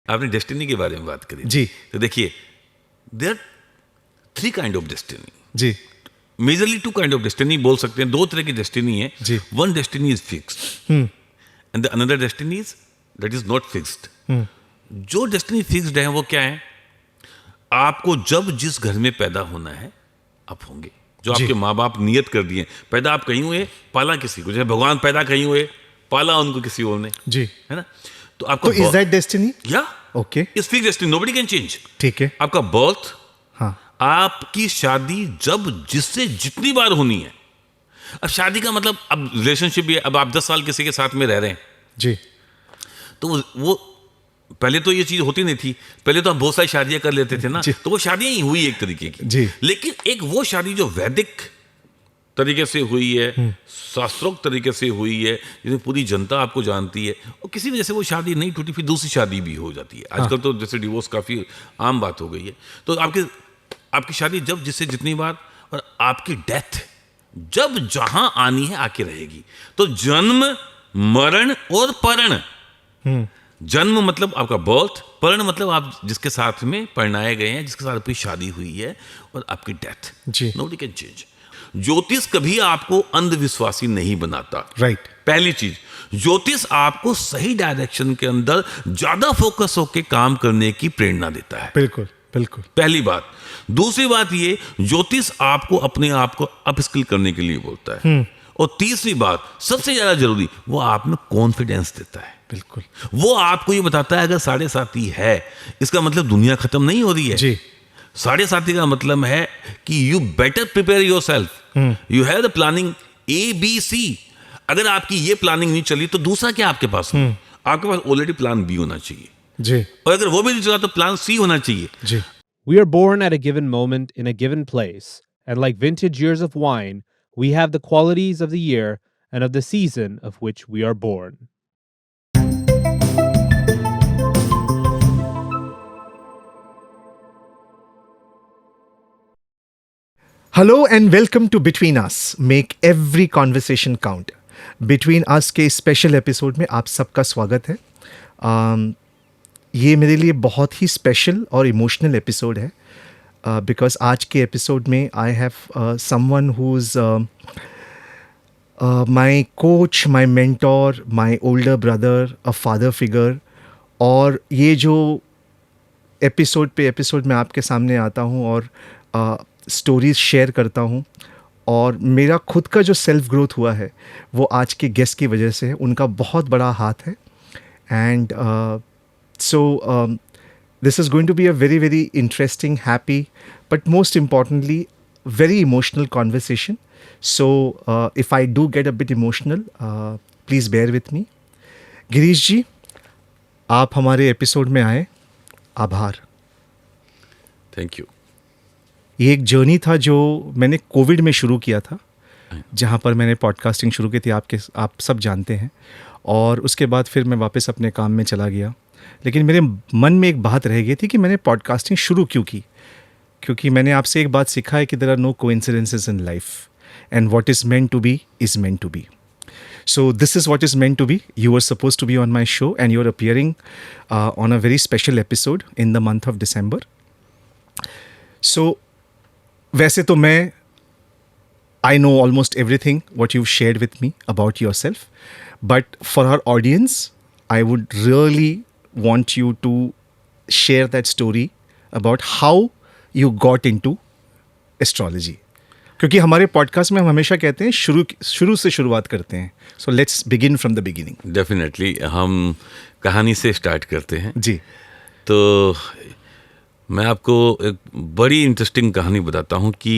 आपने डेस्टिनी के बारे में बात करी जी। तो देखिए देयर 3 काइंड ऑफ डेस्टिनी, जी मेजरली 2 काइंड ऑफ डेस्टिनी बोल सकते हैं, 2 तरह की डेस्टिनी है। जी। One destiny is fixed and the another destiny is that is not fixed. जो डेस्टिनी फिक्स्ड है वो क्या है, आपको जब जिस घर में पैदा होना है आप होंगे। जो जी। आपके माँ बाप नियत कर दिए, पैदा आप कहीं हुए पाला किसी को, जैसे भगवान पैदा कहीं हुए पाला उनको किसी और ने, जी। है ना। तो आपका तो इज दैट डेस्टिनी? या okay, is fixed destiny, nobody can change. ठीक है। आपका बर्थ, हाँ आपकी शादी जब जिससे जितनी बार होनी है। अब शादी का मतलब अब रिलेशनशिप भी है, अब आप 10 साल किसी के साथ में रह रहे हैं जी। तो वो पहले तो ये चीज होती नहीं थी, पहले तो हम बहुत सारी शादियां कर लेते थे ना, जी। तो वो शादियां ही हुई एक तरीके की। जी। लेकिन एक वो शादी जो वैदिक तरीके से हुई है, शास्त्रोक्त तरीके से हुई है, जिसमें पूरी जनता आपको जानती है, और किसी वजह से वो शादी नहीं टूटी, फिर दूसरी शादी भी हो जाती है। आजकल तो जैसे डिवोर्स काफी आम बात हो गई है। तो आपकी शादी जब जिससे जितनी बार, और आपकी डेथ जब जहां आनी है आके रहेगी। तो जन्म, मरण और परण। जन्म मतलब आपका बर्थ, परण मतलब आप जिसके साथ में परिणाए गए हैं, जिसके साथ आपकी शादी हुई है, और आपकी डेथ। जी। Nobody can change. ज्योतिष कभी आपको अंधविश्वासी नहीं बनाता। राइट। पहली चीज, ज्योतिष आपको सही डायरेक्शन के अंदर ज्यादा फोकस होकर काम करने की प्रेरणा देता है। बिल्कुल बिल्कुल। पहली बात। दूसरी बात ये, ज्योतिष आपको अपने आप को अपस्किल करने के लिए बोलता है। और तीसरी बात सबसे ज्यादा जरूरी, वो आप में कॉन्फिडेंस देता है। बिल्कुल। वो आपको ये बताता है अगर 7.5 है, इसका मतलब दुनिया खत्म नहीं हो रही है। जी। 7.5 का मतलब है कि you better prepare your self, you have the planning ABC। अगर आपकी ये प्लानिंग नहीं चली तो दूसरा क्या आपके पास है? आपके पास ऑलरेडी प्लान B होना चाहिए, जी। और अगर वो भी नहीं चला तो प्लान C होना चाहिए। जी। We are born at a given moment in a given place, and like vintage years of wine, we have the qualities of the year and of the season of which we are born. Hello and welcome to between us, make every conversation count. Between us के special episode में आप सबका स्वागत है। ये मेरे लिए बहुत ही स्पेशल और इमोशनल एपिसोड है, बिकॉज आज के एपिसोड में I have someone who is my coach, my mentor, my older brother, a father figure. और ये जो एपिसोड में आपके सामने आता हूँ और स्टोरीज़ शेयर करता हूँ, और मेरा खुद का जो सेल्फ ग्रोथ हुआ है वो आज के गेस्ट की वजह से है। उनका बहुत बड़ा हाथ है। And so this is going to be a very very interesting, happy, but most importantly very emotional conversation. So if I do get a bit emotional, please bear with me. Girish ji, आप हमारे एपिसोड में आए, आभार। Thank you. ये एक journey था जो मैंने कोविड में शुरू किया था, जहाँ पर मैंने पॉडकास्टिंग शुरू की थी, आप सब जानते हैं। और उसके बाद फिर मैं वापस अपने काम में चला गया। लेकिन मेरे मन में एक बात रह गई थी कि मैंने पॉडकास्टिंग शुरू क्यों की। क्योंकि मैंने आपसे एक बात सीखा है कि there are no coincidences in life, and what is meant to be is meant to be. So this is what is meant to be. You were supposed to be on my show, and you're appearing on a very special episode in the month of December. So वैसे तो मैं I know almost everything what you've shared with me about yourself, but for our audience, I would really want you to share that story about how you got into astrology. क्योंकि हमारे podcast में हम हमेशा कहते हैं शुरू से शुरुआत करते हैं। So let's begin from the beginning. Definitely हम कहानी से स्टार्ट करते हैं जी। तो मैं आपको एक बड़ी इंटरेस्टिंग कहानी बताता हूँ कि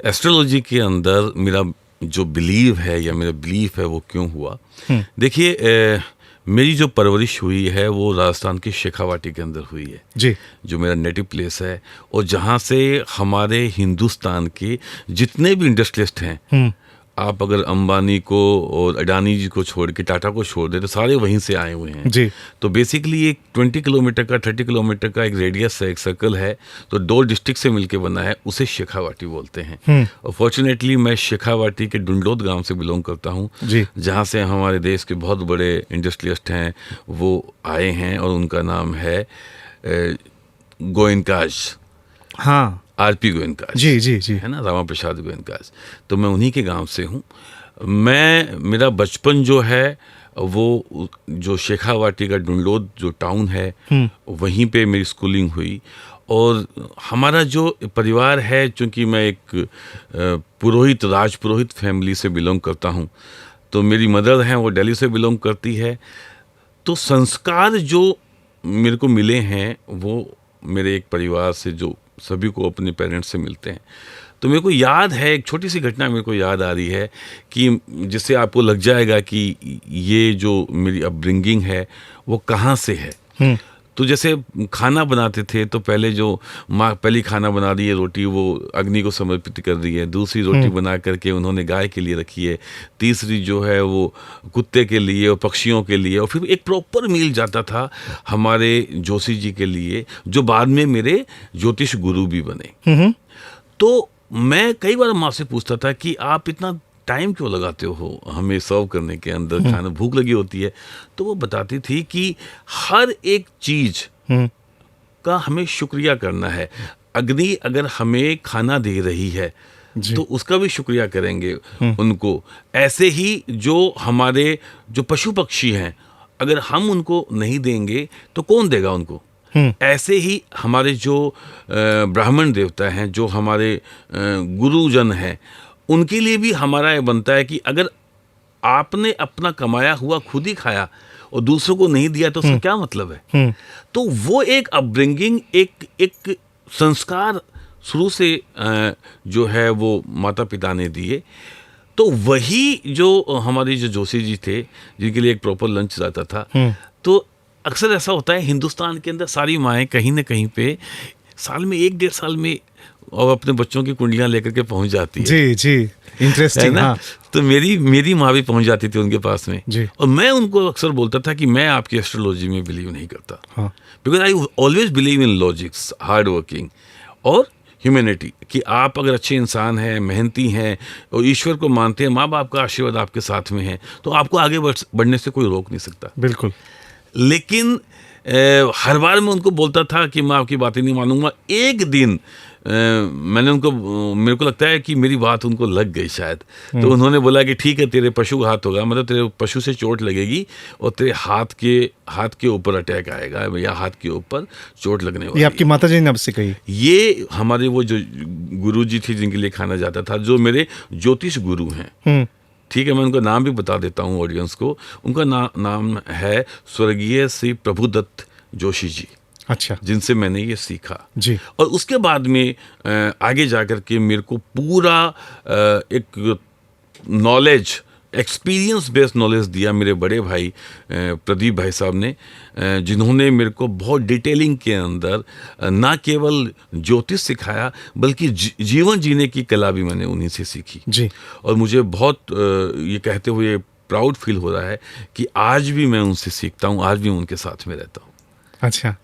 एस्ट्रोलॉजी के अंदर मेरा जो बिलीव है या मेरा बिलीफ है वो क्यों हुआ। देखिए, मेरी जो परवरिश हुई है वो राजस्थान की शेखावाटी के अंदर हुई है जी, जो मेरा नेटिव प्लेस है, और जहाँ से हमारे हिंदुस्तान के जितने भी इंडस्ट्रियलिस्ट हैं आप अगर अंबानी को और अडानी जी को छोड़ के टाटा को छोड़ दे तो सारे वहीं से आए हुए हैं। जी। तो बेसिकली एक 20 किलोमीटर का 30 किलोमीटर का एक रेडियस है, एक सर्कल है, तो 2 डिस्ट्रिक्ट से मिलके बना है, उसे शेखावाटी बोलते हैं। और फॉर्चुनेटली मैं शेखावाटी के डुंडोद गांव से बिलोंग करता हूं, जी। जहां से हमारे देश के बहुत बड़े इंडस्ट्रियलिस्ट हैं वो आए हैं, और उनका नाम है गोयनकाज, हाँ। आरपी गोयनकाज। जी जी जी। है ना, रामा प्रसाद गोयनकाज। तो मैं उन्हीं के गांव से हूँ। मेरा बचपन जो है वो जो शेखावाटी का डुंडोद जो टाउन है वहीं पे मेरी स्कूलिंग हुई। और हमारा जो परिवार है, चूँकि मैं एक पुरोहित, राजपुरोहित फैमिली से बिलोंग करता हूँ, तो मेरी मदर हैं वो दिल्ली से बिलोंग करती है। तो संस्कार जो मेरे को मिले हैं वो मेरे एक परिवार से, जो सभी को अपने पेरेंट्स से मिलते हैं। तो मेरे को याद है, एक छोटी सी घटना मेरे को याद आ रही है कि जिससे आपको लग जाएगा कि ये जो मेरी अपब्रिंगिंग है वो कहाँ से है। तो जैसे खाना बनाते थे तो पहले जो माँ पहली खाना बना रही है, रोटी वो अग्नि को समर्पित कर रही है, दूसरी रोटी बना करके उन्होंने गाय के लिए रखी है, तीसरी जो है वो कुत्ते के लिए और पक्षियों के लिए, और फिर एक प्रॉपर मील जाता था हमारे जोशी जी के लिए, जो बाद में मेरे ज्योतिष गुरु भी बने। तो मैं कई बार माँ से पूछता था कि आप इतना टाइम क्यों लगाते हो हमें सर्व करने के अंदर, खाना भूख लगी होती है। तो वो बताती थी कि हर एक चीज का हमें शुक्रिया करना है। अग्नि अगर हमें खाना दे रही है तो उसका भी शुक्रिया करेंगे उनको। ऐसे ही जो हमारे जो पशु पक्षी हैं, अगर हम उनको नहीं देंगे तो कौन देगा उनको। ऐसे ही हमारे जो ब्राह्मण देवता हैं, जो हमारे गुरुजन हैं, उनके लिए भी हमारा ये बनता है कि अगर आपने अपना कमाया हुआ खुद ही खाया और दूसरों को नहीं दिया तो उसका क्या मतलब है। तो वो एक अपब्रिंगिंग, एक संस्कार शुरू से जो है वो माता पिता ने दिए। तो वही जो हमारी जो जोशी जी थे, जिनके लिए एक प्रॉपर लंच रहता था, तो अक्सर ऐसा होता है हिंदुस्तान के अंदर सारी माएँ कहीं ना कहीं पे साल में 1-1.5 साल में और अपने बच्चों की कुंडलियां लेकर के पहुंच जाती है। जी जी, इंटरेस्टिंग। हाँ। तो मेरी माँ भी पहुंच जाती थी उनके पास में जी। और मैं उनको अक्सर बोलता था कि मैं आपकी एस्ट्रोलॉजी में बिलीव नहीं करता, because I always believe in logics, hard working और ह्यूमैनिटी, कि आप अगर अच्छे इंसान हैं, मेहनती हैं और ईश्वर को मानते हैं, माँ बाप का आशीर्वाद आपके साथ में है, तो आपको आगे बढ़ने से कोई रोक नहीं सकता। बिल्कुल। लेकिन हर बार मैं उनको बोलता था कि मैं आपकी बातें नहीं मानूंगा। एक दिन मैंने उनको, मेरे को लगता है कि मेरी बात उनको लग गई शायद, तो उन्होंने बोला कि ठीक है, तेरे पशु घात होगा, मतलब तेरे पशु से चोट लगेगी और तेरे हाथ के ऊपर अटैक आएगा या हाथ के ऊपर चोट लगने वाली। ये आपकी माता जी ने आपसे कही? ये हमारे वो जो गुरु जी थे जिनके लिए खाना जाता था, जो मेरे ज्योतिष गुरु हैं, ठीक है, मैं उनका नाम भी बता देता हूँ ऑडियंस को। उनका नाम है स्वर्गीय श्री प्रभुदत्त जोशी जी। अच्छा। जिनसे मैंने ये सीखा जी। और उसके बाद में आगे जाकर के मेरे को पूरा एक नॉलेज, एक्सपीरियंस बेस्ड नॉलेज दिया मेरे बड़े भाई प्रदीप भाई साहब ने, जिन्होंने मेरे को बहुत डिटेलिंग के अंदर ना केवल ज्योतिष सिखाया बल्कि जीवन जीने की कला भी मैंने उन्हीं से सीखी जी। और मुझे बहुत ये कहते हुए प्राउड फील हो रहा है कि आज भी मैं उनसे सीखता हूँ, आज भी उनके साथ में रहता हूँ। अच्छा।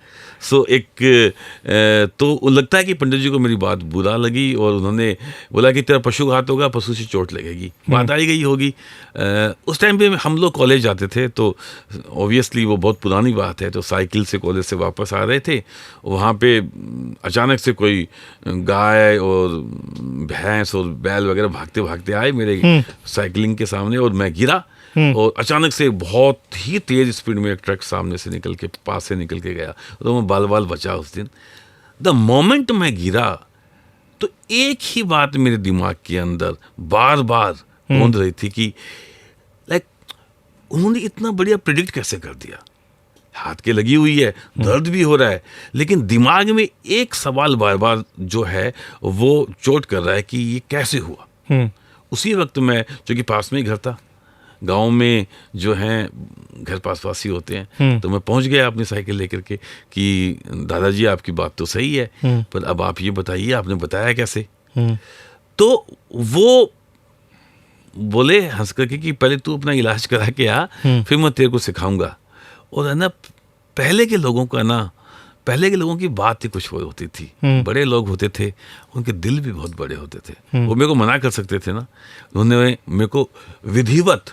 तो लगता है कि पंडित जी को मेरी बात बुरा लगी और उन्होंने बोला कि तेरा पशु घात होगा, पशु से चोट लगेगी, बात आई गई होगी। उस टाइम पे हम लोग कॉलेज जाते थे, तो ऑब्वियसली वो बहुत पुरानी बात है, तो साइकिल से कॉलेज से वापस आ रहे थे, वहाँ पे अचानक से कोई गाय और भैंस और बैल वगैरह भागते भागते आए मेरे साइकिलिंग के सामने और मैं गिरा और अचानक से बहुत ही तेज स्पीड में एक ट्रक सामने से निकल के पास से निकल के गया, तो मैं बाल बाल बचा उस दिन। द मोमेंट मैं गिरा तो एक ही बात मेरे दिमाग के अंदर बार बार गूंज रही थी कि लाइक उन्होंने इतना बढ़िया प्रेडिक्ट कैसे कर दिया। हाथ के लगी हुई है, दर्द भी हो रहा है, लेकिन दिमाग में एक सवाल बार बार जो है वो चोट कर रहा है कि ये कैसे हुआ। उसी वक्त मैं, चूंकि पास में ही घर था, गांव में जो हैं घर पासवासी होते हैं, तो मैं पहुंच गया अपनी साइकिल लेकर के कि दादाजी आपकी बात तो सही है, पर अब आप ये बताइए आपने बताया कैसे। तो वो बोले हंस करके कि पहले तू अपना इलाज करा के आ, फिर मैं तेरे को सिखाऊंगा। और है ना, पहले के लोगों की बात ही कुछ और होती थी। बड़े लोग होते थे, उनके दिल भी बहुत बड़े होते थे। वो मेरे को मना कर सकते थे ना, उन्होंने मेरे को विधिवत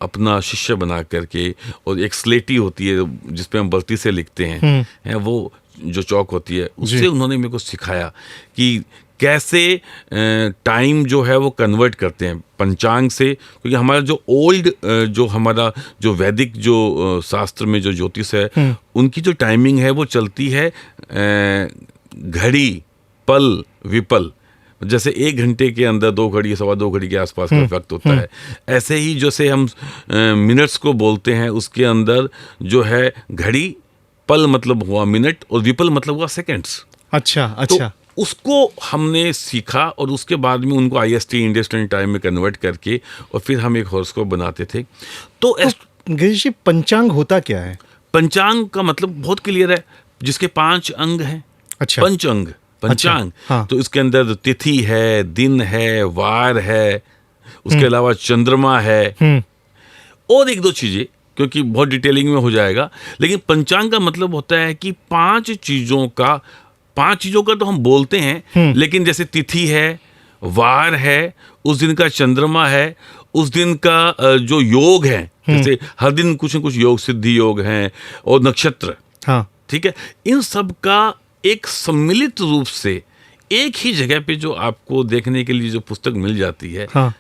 अपना शिष्य बना करके, और एक स्लेटी होती है जिसपे हम बल्टी से लिखते हैं, वो जो चौक होती है, उससे उन्होंने मेरे को सिखाया कि कैसे टाइम जो है वो कन्वर्ट करते हैं पंचांग से। क्योंकि हमारा जो ओल्ड हमारा जो वैदिक जो शास्त्र में जो ज्योतिष है, उनकी जो टाइमिंग है वो चलती है घड़ी, पल, विपल। जैसे 1 घंटे के अंदर 2 घड़ी, 2.25 घड़ी के आसपास का वक्त होता है, ऐसे ही जैसे हम मिनट्स को बोलते हैं, उसके अंदर जो है घड़ी, पल मतलब हुआ मिनट, और विपल मतलब हुआ सेकेंड्स। अच्छा। तो उसको हमने सीखा, और उसके बाद में उनको IST, इंडियन स्टैंडर्ड टाइम में कन्वर्ट करके, और फिर हम एक हॉरोस्कोप बनाते थे। तो गिरीश जी, पंचांग होता क्या है? पंचांग का मतलब बहुत क्लियर है, जिसके 5 अंग हैं। अच्छा। पंचांग। अच्छा, हाँ। तो इसके अंदर तिथि है, दिन है, वार है, उसके अलावा चंद्रमा है, और 1-2 चीजें, क्योंकि बहुत डिटेलिंग में हो जाएगा। लेकिन पंचांग का मतलब होता है कि 5 चीजों का तो हम बोलते हैं, लेकिन जैसे तिथि है, वार है, उस दिन का चंद्रमा है, उस दिन का जो योग है, जैसे हर दिन कुछ न कुछ योग, सिद्धि योग हैं, और नक्षत्र, हाँ, ठीक है, इन सब का एक सम्मिलित रूप से एक ही जगह पे जो आपको देखने के लिए जो पुस्तक मिल जाती है, हाँ,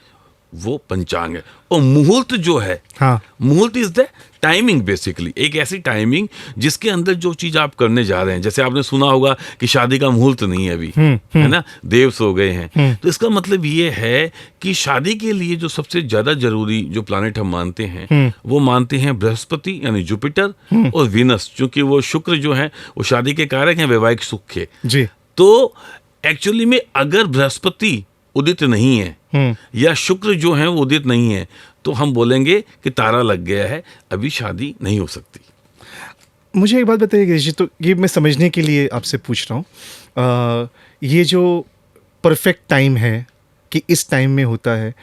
वो पंचांग है। और मुहूर्त जो है, हाँ, मुहूर्त इज द टाइमिंग, बेसिकली एक ऐसी टाइमिंग जिसके अंदर जो चीज आप करने जा रहे हैं। जैसे आपने सुना होगा कि शादी का मुहूर्त नहीं है अभी, है ना, देव सो गए हैं। तो इसका मतलब ये है कि शादी के लिए जो सबसे ज्यादा जरूरी जो प्लैनेट हम मानते हैं, वो मानते हैं बृहस्पति यानी जुपिटर, और वीनस, क्योंकि वो शुक्र जो है वो शादी के कारक हैं, वैवाहिक सुख के। जी। तो एक्चुअली में अगर बृहस्पति उदित नहीं है या शुक्र जो है वो उदित नहीं है, तो हम बोलेंगे कि तारा लग गया है, अभी शादी नहीं हो सकती। मुझे एक बात बताइए गिरीश जी, तो ये मैं समझने के लिए आपसे पूछ रहा हूँ, ये जो परफेक्ट टाइम है कि इस टाइम में होता है,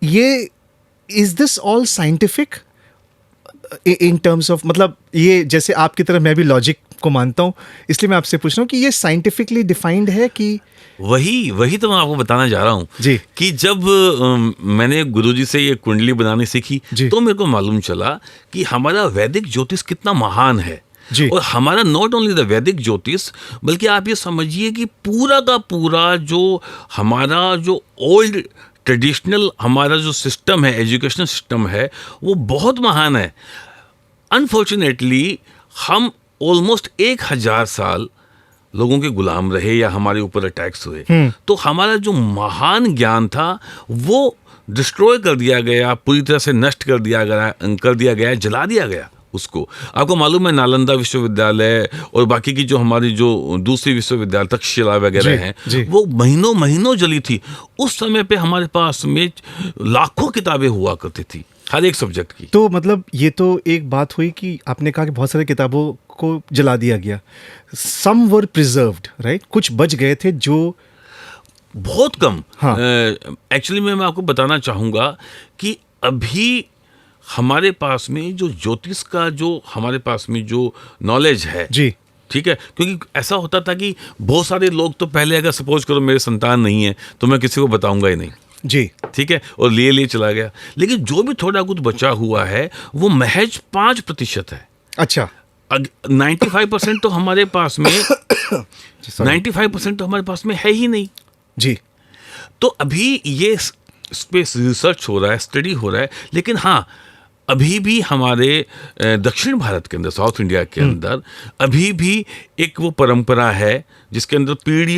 ये is this all scientific in terms of, मतलब ये जैसे आपकी तरह मैं भी लॉजिक को मानता हूँ, इसलिए मैं आपसे पूछ रहा हूँ कि ये साइंटिफिकली डिफाइंड है कि? वही तो मैं आपको बताना चाह रहा हूँ जी। कि जब मैंने गुरुजी से ये कुंडली बनानी सीखी, तो मेरे को मालूम चला कि हमारा वैदिक ज्योतिष कितना महान है। जी। और हमारा नॉट ओनली द वैदिक ज्योतिष, बल्कि आप ये समझिए कि पूरा का पूरा जो हमारा जो ओल्ड ट्रेडिशनल हमारा जो सिस्टम है, एजुकेशनल सिस्टम है, वो बहुत महान है। अनफॉर्चुनेटली हम ऑलमोस्ट 1000 साल लोगों के गुलाम रहे या हमारे ऊपर अटैक्स हुए, तो हमारा जो महान ज्ञान था वो डिस्ट्रॉय कर दिया गया, पूरी तरह से नष्ट कर दिया गया, जला दिया गया उसको। आपको मालूम है नालंदा विश्वविद्यालय और बाकी की जो हमारी जो दूसरी विश्वविद्यालय तक्षशिला वगैरह हैं, वो महीनों महीनों जली थी। उस समय पे हमारे पास में लाखों किताबें हुआ करती थी हर एक सब्जेक्ट की। तो मतलब ये तो एक बात हुई कि आपने कहा कि बहुत सारी किताबों को जला दिया गया, सम वर प्रिजर्व्ड, राइट, कुछ बच गए थे जो बहुत कम। हाँ। एक्चुअली मैं आपको बताना चाहूँगा कि अभी हमारे पास में जो ज्योतिष का जो हमारे पास में जो नॉलेज है, जी, ठीक है, क्योंकि ऐसा होता था कि बहुत सारे लोग तो पहले अगर सपोज करो मेरे संतान नहीं है तो मैं किसी को बताऊंगा ही नहीं, जी, ठीक है, और लिए चला गया। लेकिन जो भी थोड़ा कुछ बचा हुआ है वो महज 5% है। अच्छा, 95% तो हमारे पास में 95% तो हमारे पास में है ही नहीं। जी। तो अभी ये स्पेस रिसर्च हो रहा है, स्टडी हो रहा है, लेकिन हाँ अभी भी हमारे दक्षिण भारत के अंदर, साउथ इंडिया के अंदर अभी भी एक वो परंपरा है जिसके अंदर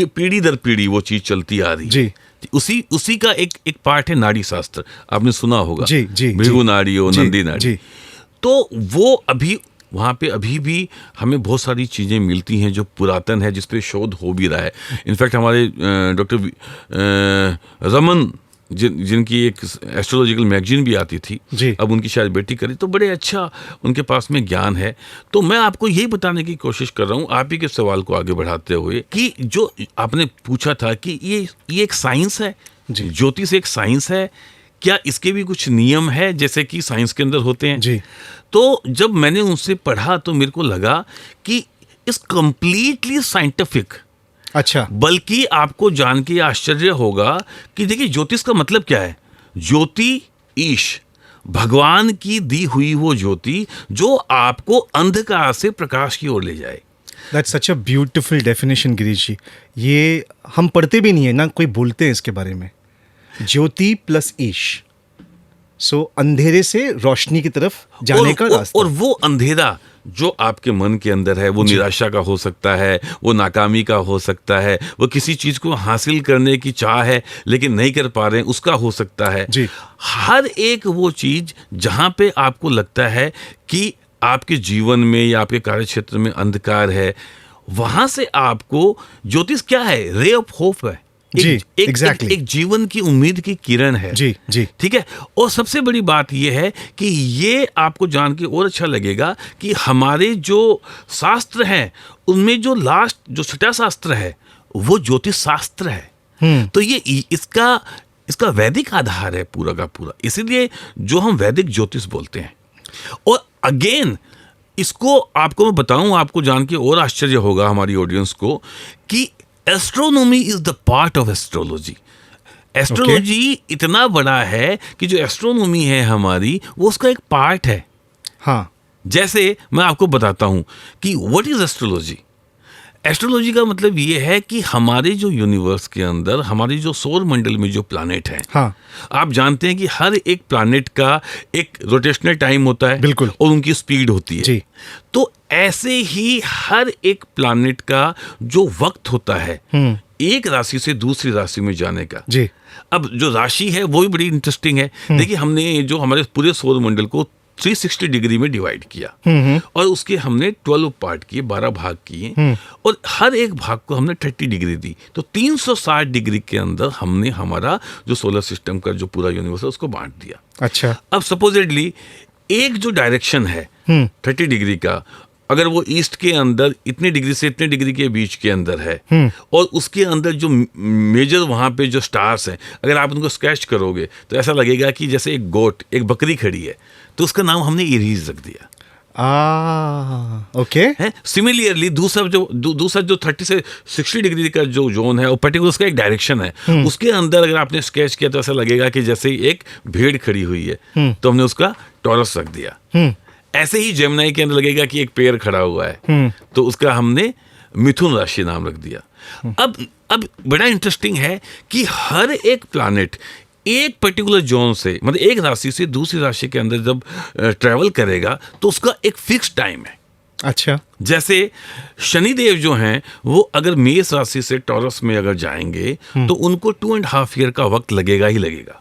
पीढ़ी दर पीढ़ी वो चीज चलती आ रही है। उसी का एक पार्ट है नाड़ी शास्त्र, आपने सुना होगा, जी, जी, भृगु नाड़ी और नंदी नाड़ी। जी। तो वो अभी वहाँ पे अभी भी हमें बहुत सारी चीज़ें मिलती हैं जो पुरातन है, जिस पे शोध हो भी रहा है। इनफैक्ट हमारे डॉक्टर रमन जिनकी एक एस्ट्रोलॉजिकल मैगजीन भी आती थी, जी। अब उनकी शायद बेटी करी, तो बड़े अच्छा उनके पास में ज्ञान है। तो मैं आपको यही बताने की कोशिश कर रहा हूँ आप ही के सवाल को आगे बढ़ाते हुए कि जो आपने पूछा था कि ये एक साइंस है, जी। ज्योतिष एक साइंस है, क्या इसके भी कुछ नियम है जैसे कि साइंस के अंदर होते हैं? जी। तो जब मैंने उनसे पढ़ा तो मेरे को लगा कि इस कंप्लीटली साइंटिफिक, अच्छा। बल्कि आपको जान के आश्चर्य होगा कि देखिए ज्योतिष का मतलब क्या है। ज्योति ईश, भगवान की दी हुई वो ज्योति जो आपको अंधकार से प्रकाश की ओर ले जाए। That's such a beautiful definition Girish ji. ये हम पढ़ते भी नहीं है ना, कोई बोलते हैं इसके बारे में। ज्योति प्लस ईश, सो अंधेरे से रोशनी की तरफ जाने का रास्ता। और वो अंधेरा जो आपके मन के अंदर है, वो निराशा का हो सकता है, वो नाकामी का हो सकता है, वो किसी चीज को हासिल करने की चाह है लेकिन नहीं कर पा रहे हैं उसका हो सकता है जी। हर एक वो चीज जहां पे आपको लगता है कि आपके जीवन में या आपके कार्य क्षेत्र में अंधकार है, वहां से आपको ज्योतिष क्या है? रे ऑफ होप है। जी, एक exactly. एक जीवन की उम्मीद की किरण है। जी, जी। ठीक है। और सबसे बड़ी बात यह है कि ये आपको जान के और अच्छा लगेगा कि हमारे जो शास्त्र हैं उनमें जो लास्ट जो छठा शास्त्र है वो ज्योतिष शास्त्र है। तो ये इसका वैदिक आधार है पूरा का पूरा, इसीलिए जो हम वैदिक ज्योतिष बोलते हैं। और अगेन इसको आपको मैं बताऊं, आपको जान के और आश्चर्य होगा हमारी ऑडियंस को कि astronomy is the part of astrology. Astrology इतना बड़ा है कि जो एस्ट्रोनॉमी है हमारी वो उसका एक पार्ट है। हाँ। जैसे मैं आपको बताता हूं कि व्हाट इज एस्ट्रोलॉजी। एस्ट्रोलॉजी का मतलब ये है कि हमारे जो यूनिवर्स के अंदर, हमारे जो सौर मंडल में जो प्लैनेट हैं, हाँ। आप जानते हैं कि हर एक प्लैनेट का एक रोटेशनल टाइम होता है, बिल्कुल। और उनकी स्पीड होती है। जी। तो ऐसे ही हर एक प्लैनेट का जो वक्त होता है एक राशि से दूसरी राशि में जाने का। जी। अब जो राशि है वो भी बड़ी इंटरेस्टिंग है। देखिए हमने जो हमारे पूरे सौर मंडल को 360 डिग्री में डिवाइड किया और उसके हमने 12 पार्ट किए, 12 भाग किए, और हर एक भाग को हमने 30 डिग्री दी। तो 360 डिग्री के अंदर हमने हमारा जो सोलर सिस्टम का जो पूरा यूनिवर्स है उसको बांट दिया। अच्छा। अब सपोजिटली एक जो डायरेक्शन है 30 डिग्री का, अगर वो ईस्ट के अंदर इतने डिग्री से इतने डिग्री के बीच के अंदर है, और उसके अंदर जो मेजर वहाँ पे जो स्टार्स हैं, अगर आप उनको स्केच करोगे तो ऐसा लगेगा कि जैसे एक गोट, एक बकरी खड़ी है, तो उसका नाम हमने एरीज रख दिया। ओके। है सिमिलरली दूसरा जो 30 से 60 डिग्री का जो जोन है, वो पर्टिकुलर उसका एक डायरेक्शन है, उसके अंदर अगर आपने स्केच किया तो ऐसा लगेगा कि जैसे एक भेड़ खड़ी हुई है, तो हमने उसका टॉरस रख दिया। ऐसे ही जेमिनी के अंदर लगेगा कि एक पेड़ खड़ा हुआ है, तो उसका हमने मिथुन राशि नाम रख दिया। अब बड़ा इंटरेस्टिंग है कि हर एक प्लैनेट एक पर्टिकुलर जोन से, मतलब एक राशि से दूसरी राशि के अंदर जब ट्रैवल करेगा तो उसका एक फिक्स टाइम है। अच्छा। जैसे शनिदेव जो हैं वो अगर मेष राशि से टॉरस में अगर जाएंगे तो उनको 2.5 ईयर का वक्त लगेगा ही लगेगा।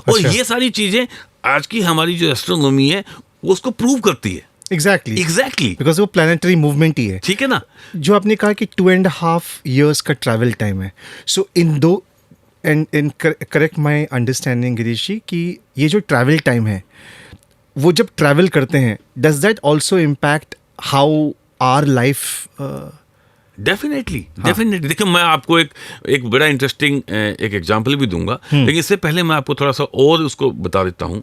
और ये सारी चीजें आज की हमारी जो एस्ट्रोनॉमी है वो उसको प्रूव करती है। एग्जैक्टली बिकॉज वो प्लानिटरी मूवमेंट ही है। ठीक है ना। जो आपने कहा कि 2.5 years का ट्रैवल टाइम है, so in do and correct my understanding Girish ji कि ये जो ट्रैवल टाइम है वो जब ट्रैवल करते हैं, does that also impact how our life? Definitely. देखिए मैं आपको एक बड़ा इंटरेस्टिंग एक एग्जांपल भी दूंगा, लेकिन इससे पहले मैं आपको थोड़ा सा और उसको बता देता हूँ।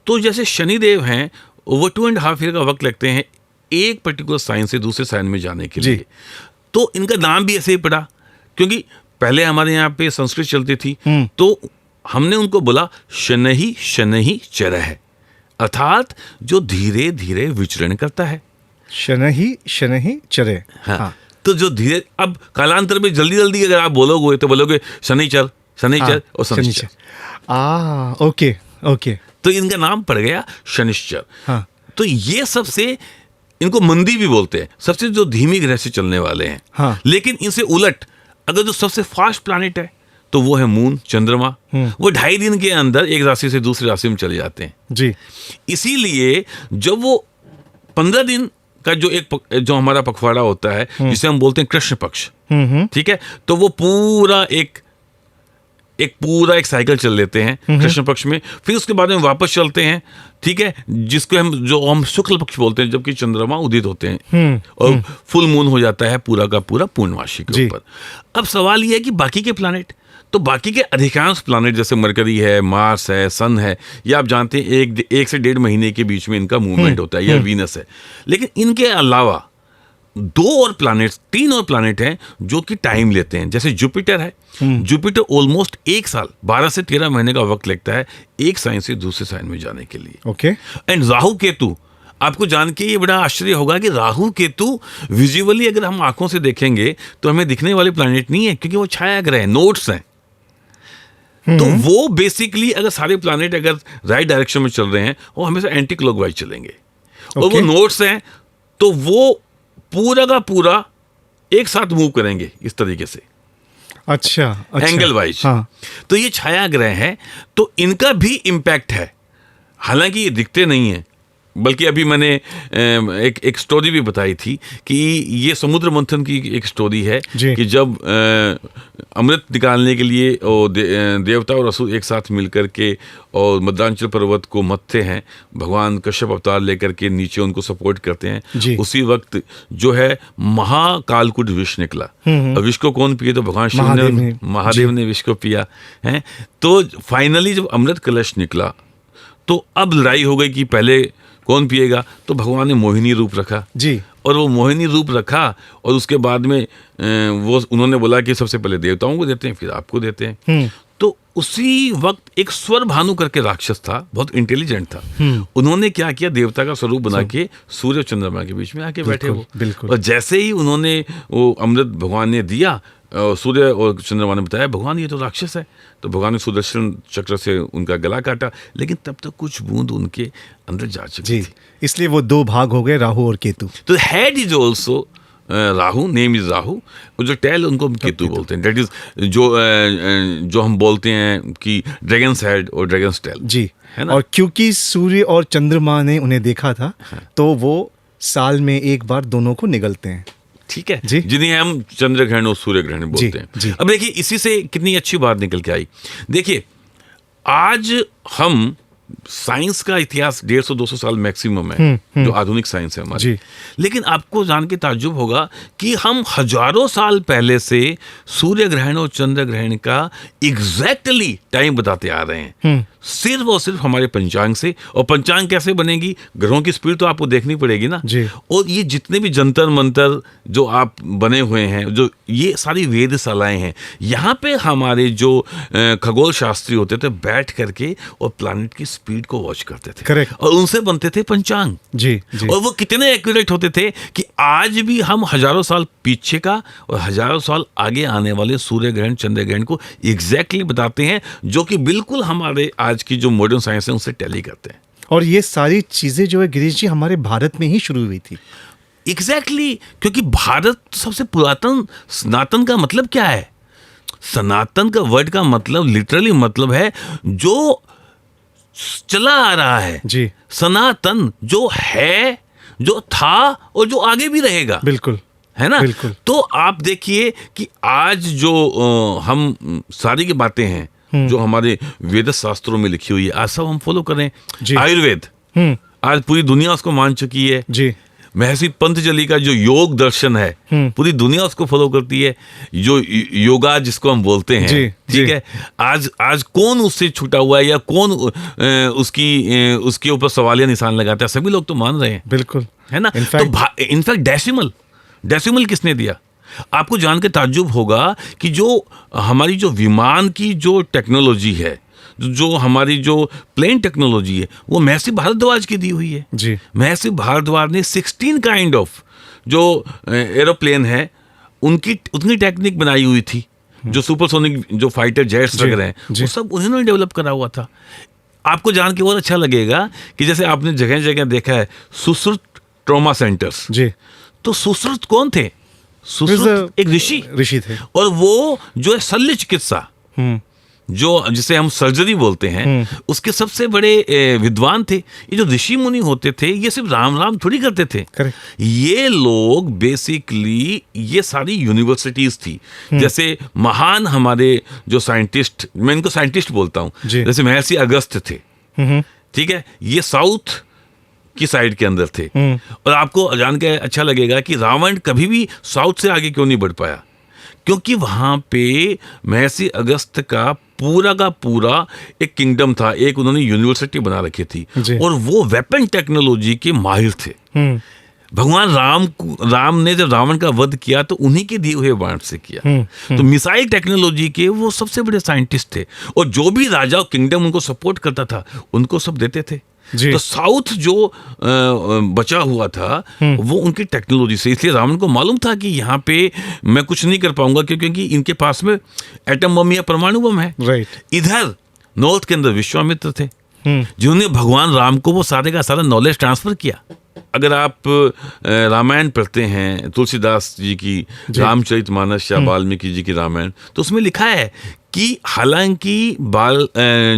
तो जैसे शनिदेव हैं वो 2.5 ईयर का वक्त लगते हैं एक पर्टिकुलर साइन से दूसरे साइन में जाने के लिए। तो इनका नाम भी ऐसे ही पड़ा क्योंकि पहले हमारे यहाँ पे संस्कृत चलती थी, तो हमने उनको बोला शनहि शनहि चरह, अर्थात जो धीरे धीरे विचरण करता है। शनहि शनहि चरह। हाँ। तो जो धीरे, अब कालांतर में जल्दी जल्दी अगर आप बोलोगे तो बोलोगे शनिचर शनिचर और शनिचर। ओके। तो इनका नाम पड़ गया शनिश्चर। हाँ। तो ये सबसे, इनको मंदी भी बोलते हैं, सबसे जो धीमी ग्रह से चलने वाले हैं। हाँ। लेकिन इनसे उलट अगर जो सबसे फास्ट प्लैनेट है तो वो है मून, चंद्रमा। वो 2.5 दिन के अंदर एक राशि से दूसरी राशि में चले जाते हैं जी। इसीलिए जब वो 15 दिन का जो हमारा पखवाड़ा होता है जिसे हम बोलते हैं कृष्ण पक्ष, ठीक है, तो वो पूरा एक एक पूरा एक साइकिल चल लेते हैं कृष्ण पक्ष में, फिर उसके बाद में वापस चलते हैं, ठीक है, जिसको हम शुक्ल पक्ष बोलते हैं, जबकि चंद्रमा उदित होते हैं और फुल मून हो जाता है पूरा का पूरा पूर्णमासी के ऊपर। अब सवाल ये है कि बाकी के प्लैनेट, तो बाकी के अधिकांश प्लैनेट जैसे मरकरी है, मार्स है, सन है, ये आप जानते हैं एक से 1.5 महीने के बीच में इनका मूवमेंट होता है, या वीनस है। लेकिन इनके अलावा 3 और प्लैनेट हैं जो कि टाइम लेते हैं। जैसे जुपिटर है, जुपिटर ऑलमोस्ट 1 साल 12 से 13 महीने का वक्त लगता है एक साइन से दूसरे साइन में जाने के लिए। ओके। एंड राहु केतु, आपको जान के ये बड़ा आश्चर्य होगा कि राहु केतु विजुअली अगर हम आंखों से देखेंगे तो हमें दिखने वाले प्लैनेट नहीं है, क्योंकि वो छाया ग्रह है, नोड्स हैं। तो वो बेसिकली अगर सारे प्लैनेट अगर राइट डायरेक्शन में चल रहे हैं, वो हमेशा एंटी क्लॉकवाइज चलेंगे। और वो नोड्स हैं, तो वो पूरा का पूरा एक साथ मूव करेंगे इस तरीके से, अच्छा। Angle wise. हाँ। तो ये छाया ग्रह है, तो इनका भी इम्पैक्ट है, हालांकि ये दिखते नहीं है। बल्कि अभी मैंने एक स्टोरी भी बताई थी कि ये समुद्र मंथन की एक स्टोरी है कि जब अमृत निकालने के लिए देवता और असुर एक साथ मिलकर के और मद्रांचल पर्वत को मथते हैं, भगवान कश्यप अवतार लेकर के नीचे उनको सपोर्ट करते हैं। उसी वक्त जो है महाकालकूट विष निकला, और विष को कौन पिए? तो भगवान शिव महादेव ने विष को पिया है। तो फाइनली जब अमृत कलश निकला, तो अब लड़ाई हो गई कि पहले कौन पिएगा। तो भगवान ने मोहिनी रूप रखा जी, और वो मोहिनी रूप रखा, और उसके बाद में वो उन्होंने बोला कि सबसे पहले देवताओं को देते हैं, फिर आपको देते हैं। तो उसी वक्त एक स्वर भानु करके राक्षस था, बहुत इंटेलिजेंट था। उन्होंने क्या किया, देवता का स्वरूप बना के सूर्य और चंद्रमा के बीच में आके बैठे वो। और जैसे ही उन्होंने वो अमृत भगवान ने दिया, सूर्य और चंद्रमा ने बताया भगवान ये तो राक्षस है, तो भगवान ने सुदर्शन चक्र से उनका गला काटा, लेकिन तब तक कुछ बूंद उनके अंदर जा चुकी थी। इसलिए वो 2 भाग हो गए, राहु और केतु। तो head is also Rahu, name is Rahu, और जो टेल उनको केतु बोलते हैं। दैट इज जो हम बोलते हैं कि ड्रैगन्स हेड और ड्रैगन्स टेल जी, है ना। और क्योंकि सूर्य और चंद्रमा ने उन्हें देखा था, तो वो साल में एक बार दोनों को निगलते हैं। ठीक है जी, जिन्हें हम चंद्र ग्रहण और सूर्य ग्रहण बोलते हैं। अब देखिए इसी से कितनी अच्छी बात निकल के आई। देखिए आज हम साइंस का इतिहास 150-200 साल मैक्सिमम है, जो आधुनिक साइंस है हमारी। लेकिन आपको जान के ताज्जुब होगा कि हम हजारों साल पहले से सूर्य ग्रहण और चंद्र ग्रहण का एग्जैक्टली टाइम बताते आ रहे हैं, सिर्फ और सिर्फ हमारे पंचांग से। और पंचांग कैसे बनेगी? ग्रहों की स्पीड तो आपको देखनी पड़ेगी ना। और ये जितने भी जंतर मंतर जो आप बने हुए हैं, जो ये सारी वेधशालाएं हैं, यहाँ पे हमारे जो खगोल शास्त्री होते थे बैठ करके और प्लैनेट की स्पीड को वॉच करते थे। करेक्ट। और उनसे बनते थे पंचांग। जी। और वो कितने एक्यूरेट होते थे कि आज भी हम हजारों साल पीछे का और हजारों साल आगे आने वाले सूर्य ग्रहण चंद्र ग्रहण को एग्जैक्टली बताते हैं, जो कि बिल्कुल हमारे आज की जो मॉडर्न साइंस है उनसे टैली करते हैं। और ये सारी चीजें जो है गिरीश जी हमारे भारत में ही शुरू हुई थी। एग्जैक्टली, क्योंकि भारत सबसे पुरातन, सनातन का मतलब क्या है? सनातन का वर्ड का मतलब लिटरली मतलब है जो चला आ रहा है जी। सनातन जो है, जो था और जो आगे भी रहेगा। बिल्कुल, है ना। बिल्कुल। तो आप देखिए कि आज जो हम सारी की बातें हैं जो हमारे वेद शास्त्रों में लिखी हुई है, आज सब हम फॉलो करें। आयुर्वेद आज पूरी दुनिया उसको मान चुकी है जी। महर्षि पंतजलि का जो योग दर्शन है पूरी दुनिया उसको फॉलो करती है, जो योगा जिसको हम बोलते हैं। ठीक है, आज कौन उससे छूटा हुआ है या कौन उसके ऊपर सवालिया निशान लगाता है? सभी लोग तो मान रहे हैं। बिल्कुल, है ना। तो इनफैक्ट डेसिमल किसने दिया? आपको जान के ताज्जुब होगा कि जो हमारी जो विमान की जो टेक्नोलॉजी है, जो हमारी जो प्लेन टेक्नोलॉजी है, वो महर्षि भारद्वाज की दी हुई है जी। महर्षि भारद्वाज ने 16 काइंड ऑफ जो एरोप्लेन है उनकी टेक्निक बनाई हुई थी। जो सुपरसोनिक जो फाइटर जेट्स वगैरह हैं, वो सब उन्होंने डेवलप करा हुआ था। आपको जान के बहुत अच्छा लगेगा कि जैसे आपने जगह जगह देखा है सुश्रुत ट्रॉमा सेंटर्स जी। तो सुश्रुत कौन थे? सुश्रुत एक ऋषि थे। और वो जो है शल्य चिकित्सा जो जिसे हम सर्जरी बोलते हैं, उसके सबसे बड़े विद्वान थे। ये जो ऋषि मुनि होते थे, ये सिर्फ राम राम थोड़ी करते थे। Correct. ये लोग बेसिकली ये सारी यूनिवर्सिटीज थी। जैसे महान हमारे जो साइंटिस्ट, मैं इनको साइंटिस्ट बोलता हूँ, जी। जैसे महर्षि अगस्त्य थे, ठीक है, ये साउथ की साइड के अंदर थे। और आपको जान के अच्छा लगेगा कि रावण कभी भी साउथ से आगे क्यों नहीं बढ़ पाया, क्योंकि वहां पे महर्षि अगस्त्य का पूरा एक किंगडम था, एक उन्होंने यूनिवर्सिटी बना रखी थी, जी। और वो वेपन टेक्नोलॉजी के माहिर थे। भगवान राम ने जब रावण का वध किया तो उन्हीं के दिए हुए बाण से किया। तो मिसाइल टेक्नोलॉजी के वो सबसे बड़े साइंटिस्ट थे, और जो भी राजा किंगडम उनको सपोर्ट करता था उनको सब देते थे। जी। तो साउथ जो बचा हुआ था वो उनकी टेक्नोलॉजी से, इसलिए रावण को मालूम था कि यहाँ पे मैं कुछ नहीं कर पाऊंगा, क्योंकि इनके पास में एटम बम या परमाणु बम है। राइट। इधर नॉर्थ के अंदर विश्वामित्र थे, जिन्होंने भगवान राम को वो सारे का सारा नॉलेज ट्रांसफर किया। अगर आप रामायण पढ़ते हैं, तुलसीदास जी की रामचरितमानस या वाल्मीकि जी की रामायण, तो उसमें लिखा है कि हालांकि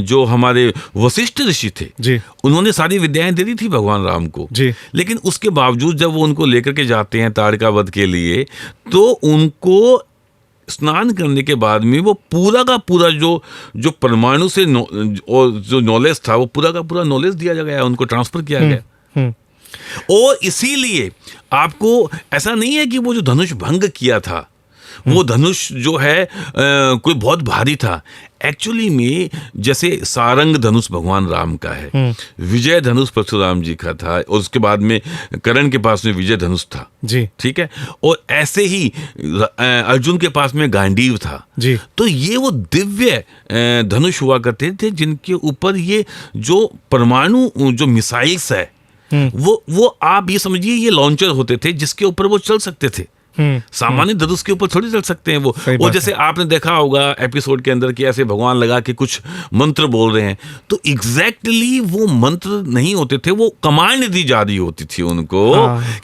जो हमारे वशिष्ठ ऋषि थे, जी। उन्होंने सारी विद्याएं दे दी थी भगवान राम को, जी। लेकिन उसके बावजूद जब वो उनको लेकर के जाते हैं ताड़का वध के लिए, तो उनको स्नान करने के बाद में वो पूरा का पूरा जो परमाणु से और जो नॉलेज था, वो पूरा का पूरा नॉलेज दिया गया, उनको ट्रांसफर किया गया। और इसीलिए आपको ऐसा नहीं है कि वो जो धनुष भंग किया था, वो धनुष जो है कोई बहुत भारी था। एक्चुअली में जैसे सारंग धनुष भगवान राम का है, विजय धनुष परशुराम जी का था, और उसके बाद में कर्ण के पास में विजय धनुष था, जी। ठीक है, और ऐसे ही अर्जुन के पास में गांडीव था। जी। तो ये वो दिव्य धनुष हुआ करते थे, जिनके ऊपर ये जो परमाणु जो मिसाइल्स है, वो आप ये समझिए ये लॉन्चर होते थे जिसके ऊपर वो चल सकते थे। सामान्य धनुष के ऊपर थोड़ी चल सकते हैं वो जैसे आपने देखा होगा एपिसोड के अंदर कि ऐसे भगवान लगा के कुछ मंत्र बोल रहे हैं, तो एग्जैक्टली वो मंत्र नहीं होते थे, वो कमांड दी जा रही होती थी उनको,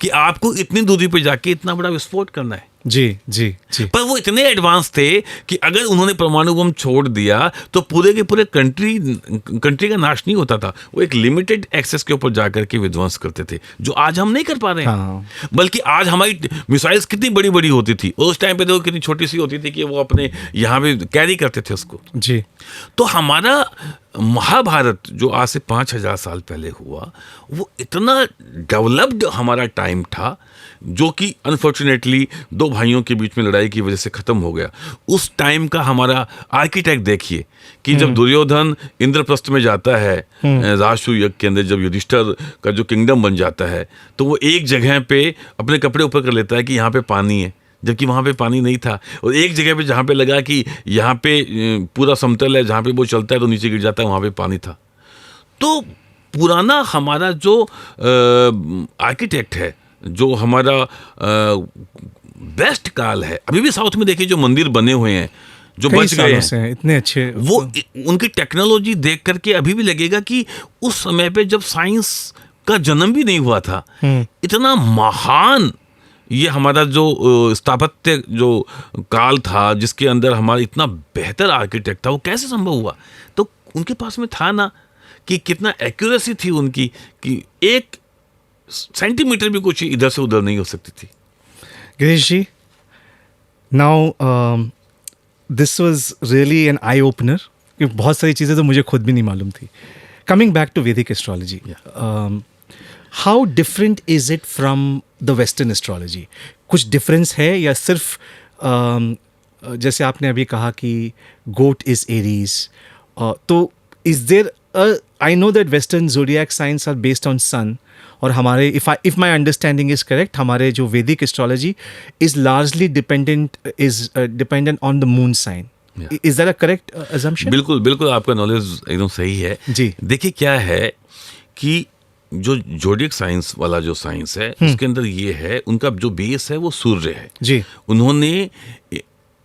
कि आपको इतनी दूरी पे जाके इतना बड़ा विस्फोट करना है। जी जी जी। पर वो इतने एडवांस थे कि अगर उन्होंने परमाणु बम छोड़ दिया तो पूरे के पूरे कंट्री का नाश नहीं होता था। वो एक लिमिटेड एक्सेस के ऊपर जाकर के विध्वंस करते थे, जो आज हम नहीं कर पा रहे हैं। बल्कि आज हमारी मिसाइल्स कितनी बड़ी बड़ी होती थी, और उस टाइम पे देखो कितनी छोटी सी होती थी कि वो अपने यहाँ पे कैरी करते थे उसको। जी। तो हमारा महाभारत जो आज से 5000 साल पहले हुआ, वो इतना डेवलप्ड हमारा टाइम था, जो कि अनफॉर्चुनेटली दो भाइयों के बीच में लड़ाई की वजह से खत्म हो गया। उस टाइम का हमारा आर्किटेक्ट देखिए कि जब दुर्योधन इंद्रप्रस्थ में जाता है राजसूय यज्ञ के अंदर, जब युधिष्ठिर का जो किंगडम बन जाता है, तो वो एक जगह पे अपने कपड़े ऊपर कर लेता है कि यहाँ पे पानी है, जबकि वहाँ पे पानी नहीं था। और एक जगह पे जहाँ पे लगा कि यहाँ पे पूरा समतल है, जहाँ पे वो चलता है तो नीचे गिर जाता है, वहाँ पे पानी था। तो पुराना हमारा जो आर्किटेक्ट है, जो हमारा बेस्ट काल है, अभी भी साउथ में देखिए जो मंदिर बने हुए हैं, जो बच गए हैं इतने अच्छे, वो उनकी टेक्नोलॉजी देख करके अभी भी लगेगा कि उस समय पे जब साइंस का जन्म भी नहीं हुआ था, इतना महान ये हमारा जो स्थापत्य जो काल था, जिसके अंदर हमारा इतना बेहतर आर्किटेक्ट था, वो कैसे संभव हुआ? तो उनके पास में था ना कि कितना एक्यूरेसी थी उनकी, कि एक सेंटीमीटर भी कुछ इधर से उधर नहीं हो सकती थी। Girish ji, now this was really an eye opener, क्योंकि बहुत सारी चीज़ें तो मुझे खुद भी नहीं मालूम थी। Coming back to Vedic astrology, how different is it from the western astrology? कुछ डिफरेंस है या सिर्फ जैसे आपने अभी कहा कि गोट इज एरीज, तो is there, I know that western zodiac science are based on sun, और हमारे if my understanding is correct, हमारे जो Vedic astrology is largely dependent on the moon sign. Is that a correct assumption? बिल्कुल बिल्कुल, आपका knowledge एकदम सही है जी। देखिए क्या है कि जो जोडियक साइंस वाला जो साइंस है, उसके अंदर ये है, उनका जो बेस है वो सूर्य है जी। उन्होंने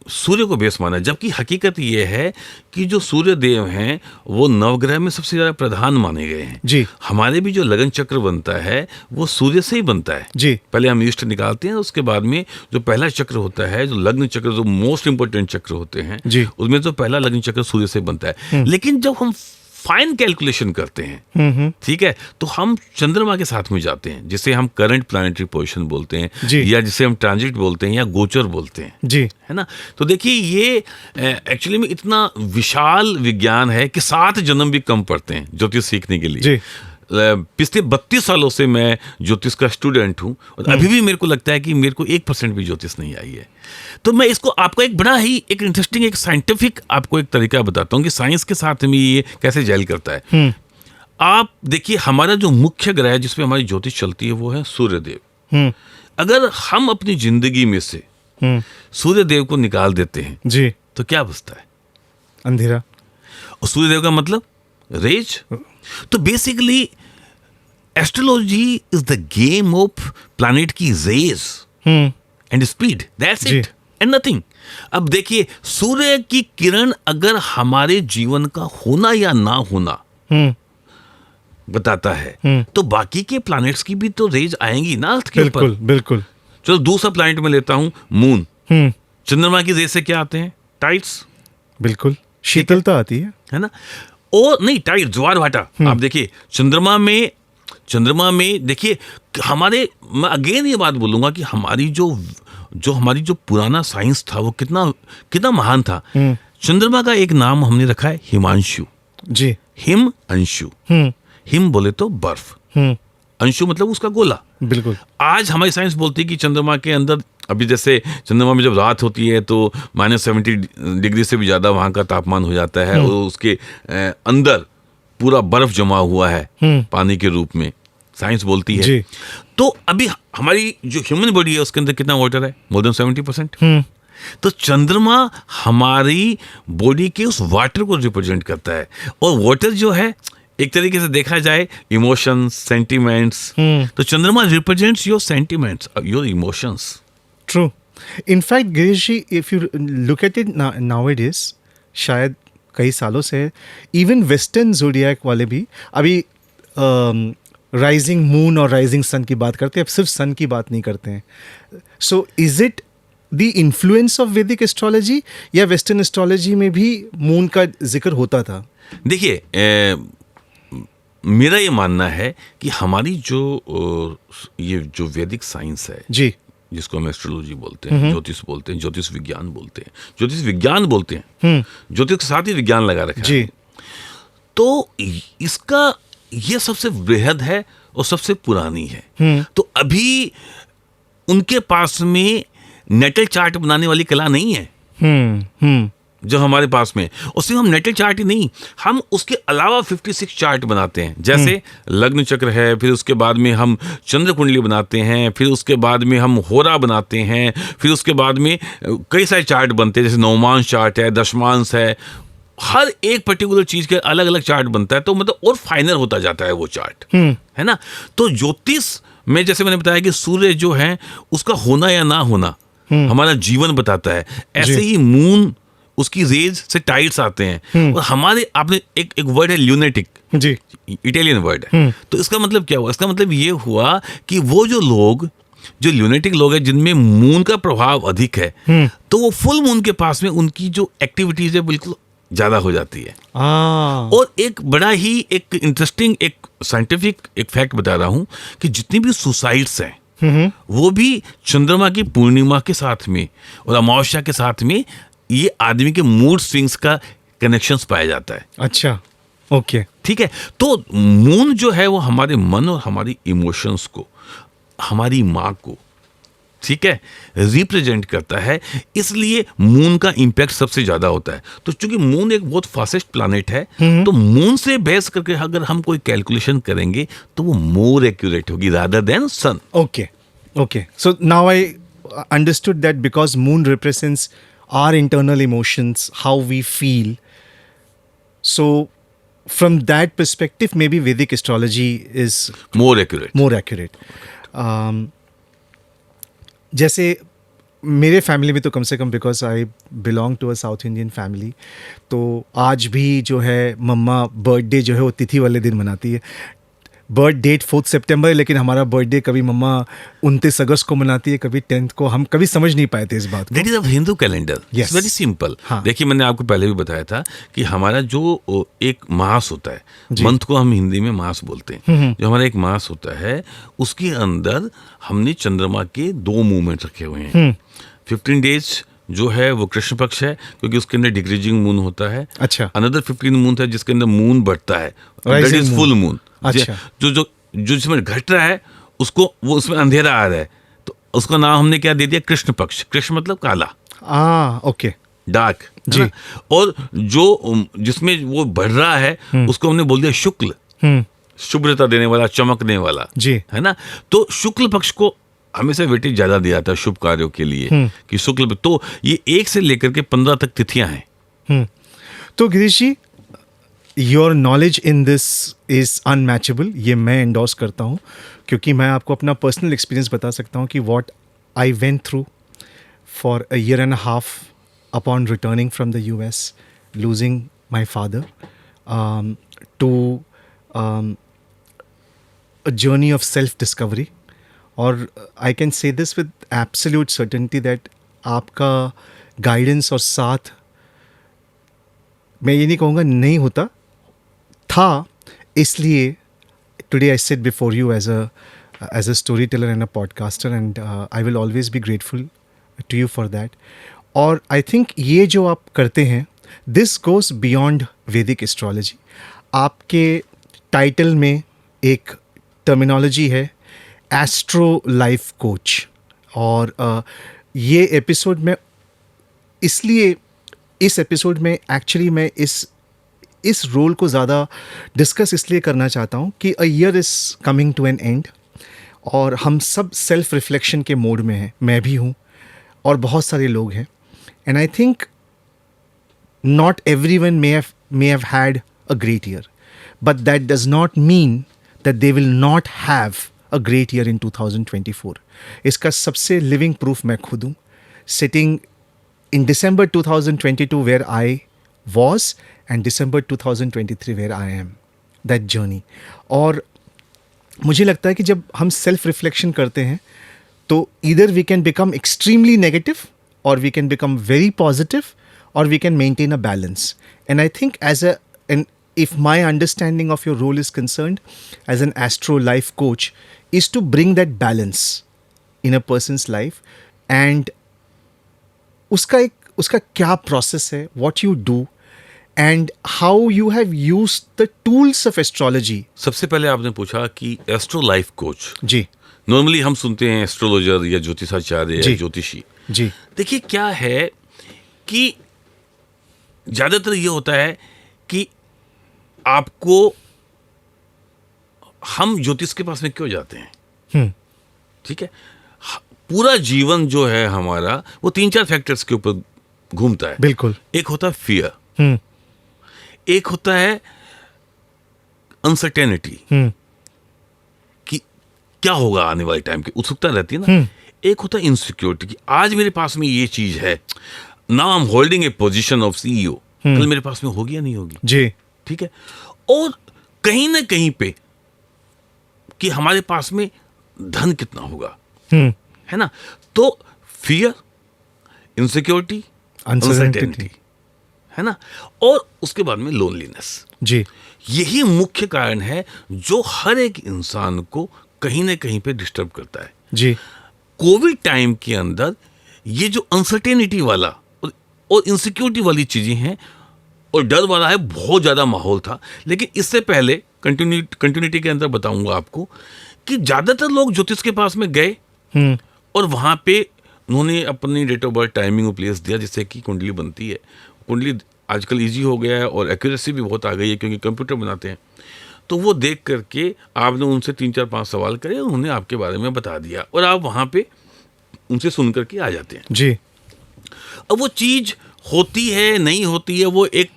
सूर्य को बेस माना, जबकि हकीकत ये है कि जो सूर्य देव हैं वो नवग्रह में सबसे ज़्यादा प्रधान माने गए हैं। जी हमारे भी जो लगन चक्र बनता है वो सूर्य से ही बनता है। जी पहले हम ईस्ट निकालते हैं, उसके बाद में जो पहला चक्र होता है, जो लग्न चक्र, जो मोस्ट इंपोर्टेंट चक्र होते हैं, जी। उसमें तो पहला लग्न चक्र सूर्य से बनता है। लेकिन जब हम फाइन कैलकुलेशन करते हैं, ठीक है, तो हम चंद्रमा के साथ में जाते हैं, जिसे हम करंट प्लानिटरी पोजीशन बोलते हैं, जी। या जिसे हम ट्रांजिट बोलते हैं, या गोचर बोलते हैं, जी है ना। तो देखिए ये एक्चुअली में इतना विशाल विज्ञान है कि 7 जन्म भी कम पड़ते हैं ज्योतिष सीखने के लिए। जी। पिछले 32 सालों से मैं ज्योतिष का स्टूडेंट हूँ, और अभी भी मेरे को लगता है कि मेरे को 1% भी ज्योतिष नहीं आई है। तो मैं इसको आपको एक बड़ा ही एक इंटरेस्टिंग, एक साइंटिफिक आपको एक तरीका बताता हूँ कि साइंस के साथ में ये कैसे जेल करता है। आप देखिए, हमारा जो मुख्य ग्रह है जिसपे हमारी ज्योतिष चलती है वो है सूर्यदेव। अगर हम अपनी जिंदगी में से सूर्यदेव को निकाल देते हैं जी तो क्या बचता है? अंधेरा। और सूर्यदेव का मतलब रेज। तो basically astrology is the game of planet की रेज एंड स्पीड, दैट्स जी। It and nothing. अब देखिए, सूर्य की किरण अगर हमारे जीवन का होना या ना होना बताता है, तो बाकी के प्लैनेट्स की भी तो रेज आएंगी ना अर्थ के ऊपर। बिल्कुल बिल्कुल। चलो दूसरा प्लैनेट में लेता हूं, मून। चंद्रमा की रेज से क्या आते हैं? टाइड्स, बिल्कुल शीतलता आती है ना। और नहीं, टाइड, ज्वार भाटा। आप देखिए चंद्रमा में देखिए हमारे, मैं अगेन ये बात बोलूंगा कि हमारी जो पुराना साइंस था वो कितना महान था। चंद्रमा का एक नाम हमने रखा है हिमांशु। जी। हिम अंशु। हिम बोले तो बर्फ, अंशु मतलब उसका गोला। बिल्कुल। आज हमारी साइंस बोलती है कि चंद्रमा के अंदर, अभी जैसे चंद्रमा में जब रात होती है तो -70 डिग्री से भी ज़्यादा वहाँ का तापमान हो जाता है, और उसके अंदर पूरा बर्फ जमा हुआ है पानी के रूप में, साइंस बोलती है। जी। तो अभी हमारी जो ह्यूमन बॉडी है उसके अंदर कितना वाटर है? More than 70%। तो चंद्रमा हमारी बॉडी के उस वाटर को रिप्रेजेंट करता है। और वाटर जो है, एक तरीके से देखा जाए, इमोशंस, सेंटिमेंट्स। तो चंद्रमा represents your sentiments, your emotions. True. In fact Girish ji, if you look at it nowadays, शायद कई सालों से इवन वेस्टर्न ज़ोडिएक वाले भी अभी राइजिंग मून और राइजिंग सन की बात करते हैं, अब सिर्फ सन की बात नहीं करते हैं। So is it the influence of वैदिक एस्ट्रोलॉजी, या वेस्टर्न एस्ट्रोलॉजी में भी मून का जिक्र होता था? देखिए, मेरा ये मानना है कि हमारी ये जो वैदिक साइंस है जी, जिसको हम एस्ट्रोलॉजी बोलते हैं, ज्योतिष बोलते हैं, ज्योतिष विज्ञान बोलते हैं, ज्योतिष के साथ ही विज्ञान लगा रखा जी। है। तो इसका ये सबसे बृहद है और सबसे पुरानी है। तो अभी उनके पास में नेटल चार्ट बनाने वाली कला नहीं है जो हमारे पास में। और सिर्फ हम नेटल चार्ट ही नहीं, हम उसके अलावा 56 चार्ट बनाते हैं। जैसे लग्न चक्र है, फिर उसके बाद में हम चंद्र कुंडली बनाते हैं, फिर उसके बाद में हम होरा बनाते हैं, फिर उसके बाद में कई सारे चार्ट बनते हैं, जैसे नवमांश चार्ट है, दशमांश है। हर एक पर्टिकुलर चीज के अलग अलग चार्ट बनता है, तो मतलब और फाइनल होता जाता है वो चार्ट, है ना। तो ज्योतिष में जैसे मैंने बताया कि सूर्य जो है उसका होना या ना होना हमारा जीवन बताता है, ऐसे ही मून उसकी रेज से टाइड्स आते हैं। और हमारे, आपने एक वर्ड है ल्यूनेटिक, जी, इटालियन वर्ड है। तो इसका मतलब क्या हुआ? इसका मतलब ये हुआ कि वो जो ल्यूनेटिक लोग हैं जिनमें मून का प्रभाव अधिक है, तो वो फुल मून के पास में उनकी जो एक्टिविटीज है बिल्कुल ज्यादा हो जाती है। और एक बड़ा ही एक इंटरेस्टिंग एक साइंटिफिक एक फैक्ट बता रहा हूं कि जितनी भी सुसाइड्स हैं वो भी चंद्रमा की पूर्णिमा के साथ में और अमावस्या के साथ में ये आदमी के मूड स्विंग्स का कनेक्शंस पाया जाता है। अच्छा, ओके, ठीक है। तो मून जो है वो हमारे मन और हमारी इमोशंस को, हमारी माँ को, ठीक है, रिप्रेजेंट करता है। इसलिए मून का इंपैक्ट सबसे ज्यादा होता है। तो चूंकि मून एक बहुत फास्टेस्ट प्लैनेट है, तो मून से बेस करके अगर हम कोई कैलकुलेशन करेंगे तो वो मोर एक्यूरेट होगी rather than sun. Okay. So now I understood that because moon represents our internal emotions, how we feel. So from that perspective, maybe Vedic astrology is more accurate. more accurate. जैसे मेरे family में तो कम से कम, because I belong to a South Indian family, तो आज भी जो है मम्मा बर्थडे जो है वो तिथि वाले दिन मनाती है। बर्थ डेट 4 सितंबर, लेकिन हमारा बर्थडे कभी मम्मा 29 अगस्त को मनाती है, कभी 10th को। हम कभी समझ नहीं पाए थे इस बात को। That is a Hindu calendar, it's very simple. देखिए, मैंने आपको पहले भी बताया था कि हमारा जो एक मास होता है, मंथ को हम हिंदी में मास बोलते हैं, जो हमारा एक मास होता है उसके अंदर हमने चंद्रमा के 2 मूवमेंट रखे हुए हैं। 15 डेज जो है वो कृष्ण पक्ष है, क्योंकि उसके अंदर डिक्रीजिंग मून होता है। अच्छा। अनदर 15 मून है जिसके अंदर मून बढ़ता है, दैट इज फुल मून। अच्छा। जो जिसमें घट रहा है उसको, वो उसमें अंधेरा आ रहा है, तो उसका नाम हमने क्या दे दिया, कृष्ण पक्ष। कृष्ण मतलब काला, ओके, डार्क जी। और जो जिसमें वो बढ़ रहा है उसको हमने बोल दिया शुक्ल, शुभ्रता देने वाला, चमकने वाला जी, है ना। तो शुक्ल पक्ष को हमेशा वेटेज ज्यादा दिया था शुभ कार्यों के लिए, कि शुक्ल। तो ये 1 से लेकर के 15 तक तिथियां हैं। तो Girish ji, your knowledge in this is unmatchable, ये मैं एंडोर्स करता हूँ, क्योंकि मैं आपको अपना पर्सनल एक्सपीरियंस बता सकता हूँ कि what I went through for a year and half upon returning from the US, losing my father, to a journey of self-discovery. और I can say this with absolute certainty that आपका guidance और साथ, मैं ये नहीं कहूँगा नहीं होता था, इसलिए today I sit before you as a story teller and a podcaster, and I will always be grateful to you for that. और आई थिंक ये जो आप करते हैं, this goes beyond Vedic astrology. आपके टाइटल में एक टर्मिनोलॉजी है, एस्ट्रो लाइफ कोच। और ये एपिसोड में, इसलिए इस एपिसोड में एक्चुअली मैं इस रोल को ज़्यादा डिस्कस इसलिए करना चाहता हूँ कि a year is coming to an end, और हम सब सेल्फ रिफ्लेक्शन के मोड में हैं। मैं भी हूँ और बहुत सारे लोग हैं, and I think not everyone may have had a great year, but that does not mean that they will not have a great year in 2024. इसका सबसे living proof मैं खुद हूँ, sitting in December 2022 where I was, and December 2023 where I am, that journey. और मुझे लगता है कि जब हम सेल्फ रिफ्लेक्शन करते हैं तो either we can become extremely negative or we can become very positive, or we can maintain a balance. And I think if my understanding of your role is concerned as an astro life coach is to bring that balance in a person's life, and उसका क्या process है, what you do, and how you have used the tools of astrology. सबसे पहले आपने पूछा कि astro life coach. जी। Normally हम सुनते हैं एस्ट्रोलॉजर या ज्योतिषाचार्य या ज्योतिषी। जी। देखिए क्या है कि ज़्यादातर ये होता है कि आपको, हम ज्योतिष के पास में क्यों जाते हैं, ठीक है। पूरा जीवन जो है हमारा वो 3-4 फैक्टर्स के ऊपर घूमता है। बिल्कुल। एक होता है फियर, एक होता है अनसर्टेनिटी, कि क्या होगा आने वाले टाइम की उत्सुकता रहती है ना। एक होता है इनसिक्योरिटी, कि आज मेरे पास में ये चीज है, now I am holding A position of CEO, कल मेरे पास में होगी या नहीं होगी जी, ठीक है। और कहीं ना कहीं पे कि हमारे पास में धन कितना होगा, है ना। तो फियर, इनसिक्योरिटी, अनसर्टेनिटी, है ना। और उसके बाद में लोनलीनेस। जी। यही मुख्य कारण है जो हर एक इंसान को कहीं ना कहीं पे डिस्टर्ब करता है। जी। कोविड टाइम के अंदर ये जो अनसर्टेनिटी वाला और इनसिक्योरिटी वाली चीजें हैं और डर वाला है, बहुत ज्यादा माहौल था। लेकिन इससे पहले कंटिन्यूटी के अंदर बताऊंगा आपको कि ज्यादातर लोग ज्योतिष के पास में गए और वहां पे उन्होंने अपनी डेट ऑफ बर्थ, टाइमिंग और प्लेस दिया, जिससे कि कुंडली बनती है। कुंडली आजकल इजी हो गया है और एक्यूरेसी भी बहुत आ गई है, क्योंकि कंप्यूटर बनाते हैं। तो वो देख करके आपने उनसे 3-4-5 सवाल करे, उन्होंने आपके बारे में बता दिया और आप वहाँ पे उनसे सुन करके आ जाते हैं। जी। अब वो चीज़ होती है नहीं होती है, वो एक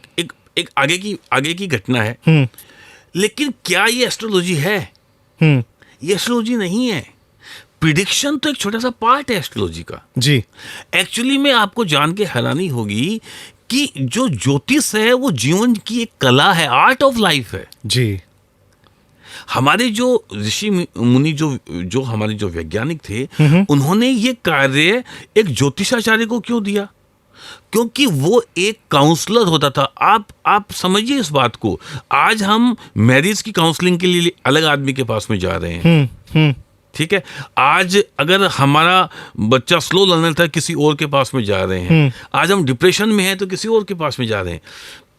आगे की घटना है। लेकिन क्या ये एस्ट्रोलॉजी है? ये एस्ट्रोलॉजी नहीं है। प्रिडिक्शन तो एक छोटा सा पार्ट है एस्ट्रोलॉजी का। जी एक्चुअली में आपको जान के हैरानी होगी कि जो ज्योतिष है वो जीवन की एक कला है, आर्ट ऑफ लाइफ है। जी हमारे जो ऋषि मुनि जो हमारे जो वैज्ञानिक थे, उन्होंने ये कार्य एक ज्योतिषाचार्य को क्यों दिया? क्योंकि वो एक काउंसलर होता था। आप समझिए इस बात को। आज हम मैरिज की काउंसलिंग के लिए अलग आदमी के पास में जा रहे हैं, ठीक है। आज अगर हमारा बच्चा स्लो लर्नर था, किसी और के पास में जा रहे हैं। आज हम डिप्रेशन में हैं तो किसी और के पास में जा रहे हैं।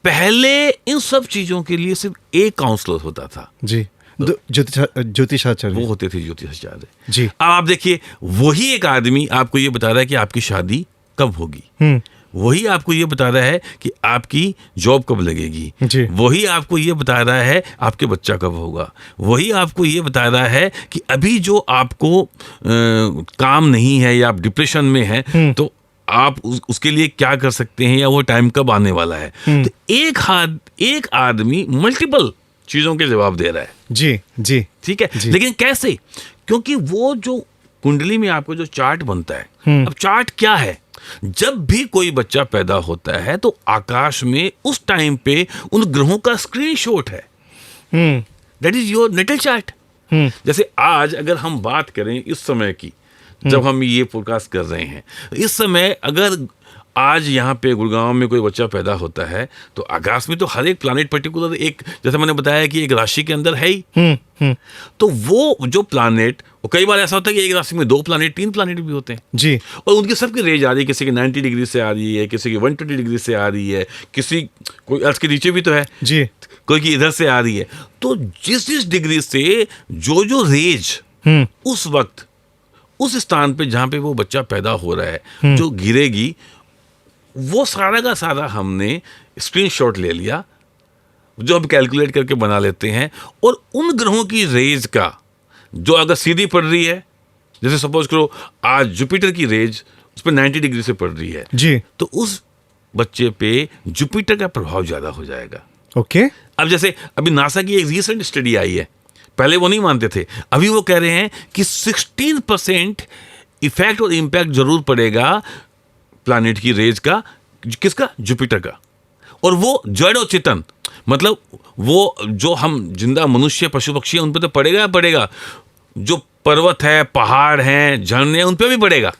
पहले इन सब चीजों के लिए सिर्फ एक काउंसलर होता था। जी ज्योतिषाचार्य वो होते थे ज्योतिषाचार्य। जी अब आप देखिए, वही एक आदमी आपको ये बता रहा है कि आपकी शादी कब होगी, वही आपको ये बता रहा है कि आपकी जॉब कब लगेगी, जी। वही आपको ये बता रहा है आपके बच्चा कब होगा, वही आपको ये बता रहा है कि अभी जो आपको काम नहीं है या आप डिप्रेशन में हैं तो आप उसके लिए क्या कर सकते हैं या वो टाइम कब आने वाला है। तो एक आदमी मल्टीपल चीजों के जवाब दे रहा है। जी जी ठीक है, लेकिन कैसे? क्योंकि वो जो कुंडली में आपको जो चार्ट बनता है, अब चार्ट क्या है? जब भी कोई बच्चा पैदा होता है तो आकाश में उस टाइम पे उन ग्रहों का स्क्रीनशॉट है। That is your natal chart. जैसे आज अगर हम बात करें इस समय की, जब हम ये फोरकास्ट कर रहे हैं, इस समय अगर आज यहाँ पे गुड़गांव में कोई बच्चा पैदा होता है तो आकाश में तो हर एक प्लैनेट पर्टिकुलर एक, जैसे मैंने बताया कि एक राशि के अंदर है ही, तो वो जो प्लैनेट, कई बार ऐसा होता है कि एक राशि में 2 प्लैनेट 3 प्लैनेट भी होते हैं जी, और उनकी सबकी रेंज आ रही है। किसी की 90 डिग्री से आ रही है, किसी की 120 डिग्री से आ रही है, कोई अर्थ के नीचे भी तो है जी, कोई की इधर से आ रही है। तो जिस डिग्री से जो रेज उस वक्त उस स्थान पे जहाँ पे वो बच्चा पैदा हो रहा है जो गिरेगी, वो सारा का सारा हमने स्क्रीनशॉट ले लिया, जो हम कैलकुलेट करके बना लेते हैं। और उन ग्रहों की रेज का जो अगर सीधी पड़ रही है, जैसे सपोज करो आज जुपिटर की रेज उस पर 90 डिग्री से पड़ रही है जी, तो उस बच्चे पे जुपिटर का प्रभाव ज्यादा हो जाएगा। ओके। अब जैसे अभी नासा की एक रिसेंट स्टडी आई है, पहले वो नहीं मानते थे, अभी वो कह रहे हैं कि 16% इफेक्ट और इम्पैक्ट जरूर पड़ेगा प्लैनेट की रेज का, किसका? जुपिटर का। और वो जड़ और चेतन, मतलब वो जो हम जिंदा मनुष्य पशु पक्षी हैं उन पर तो पड़ेगा, जो पर्वत है, पहाड़ हैं, झरने हैं, उन पर भी पड़ेगा।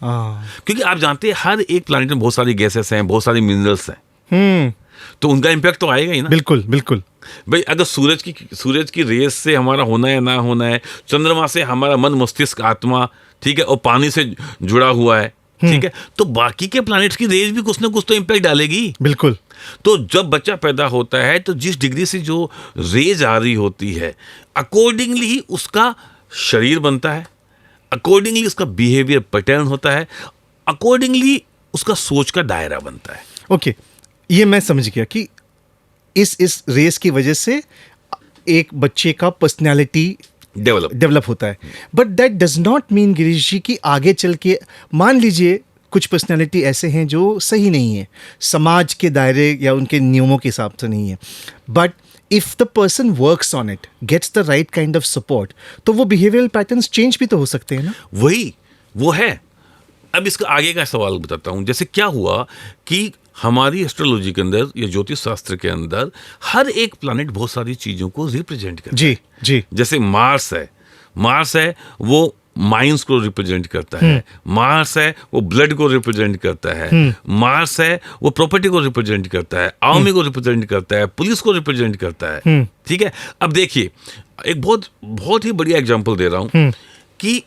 क्योंकि आप जानते हैं हर एक प्लैनेट में बहुत सारी गैसेस हैं, बहुत सारी मिनरल्स हैं, तो उनका इम्पैक्ट तो आएगा ही ना। बिल्कुल बिल्कुल भाई अगर सूरज की रेस से हमारा होना है ना होना है, चंद्रमा से हमारा मन मस्तिष्क आत्मा, ठीक है, और पानी से जुड़ा हुआ है, ठीक है, तो बाकी के प्लैनेट्स की रेज भी कुछ ना कुछ तो इम्पैक्ट डालेगी। बिल्कुल। तो जब बच्चा पैदा होता है तो जिस डिग्री से जो रेज आ रही होती है, अकॉर्डिंगली ही उसका शरीर बनता है, अकॉर्डिंगली उसका बिहेवियर पैटर्न होता है, अकॉर्डिंगली उसका सोच का दायरा बनता है। ओके, ये मैं समझ गया कि इस रेस की वजह से एक बच्चे का पर्सनालिटी डेवलप होता है। But that does not mean Girish ji कि आगे चल के, मान लीजिए कुछ पर्सनालिटी ऐसे हैं जो सही नहीं है, समाज के दायरे या उनके नियमों के हिसाब से नहीं है, but if the person works on it, gets the right kind of support, तो वो बिहेवियरल पैटर्न्स चेंज भी तो हो सकते हैं ना। वही वो है। अब इसका आगे का सवाल बताता हूं। जैसे क्या हुआ कि हमारी एस्ट्रोलॉजी के अंदर या ज्योतिष शास्त्र के अंदर हर एक प्लैनेट बहुत सारी चीजों को रिप्रेजेंट करता है। जी। जैसे मार्स है वो माइंड्स को रिप्रेजेंट करता है, मार्स है वो ब्लड को रिप्रेजेंट करता है, मार्स है वो प्रॉपर्टी को रिप्रेजेंट करता है, आर्मी को रिप्रेजेंट करता है, पुलिस को रिप्रेजेंट करता है, ठीक है। अब देखिए एक बहुत ही बढ़िया एग्जांपल दे रहा हूं कि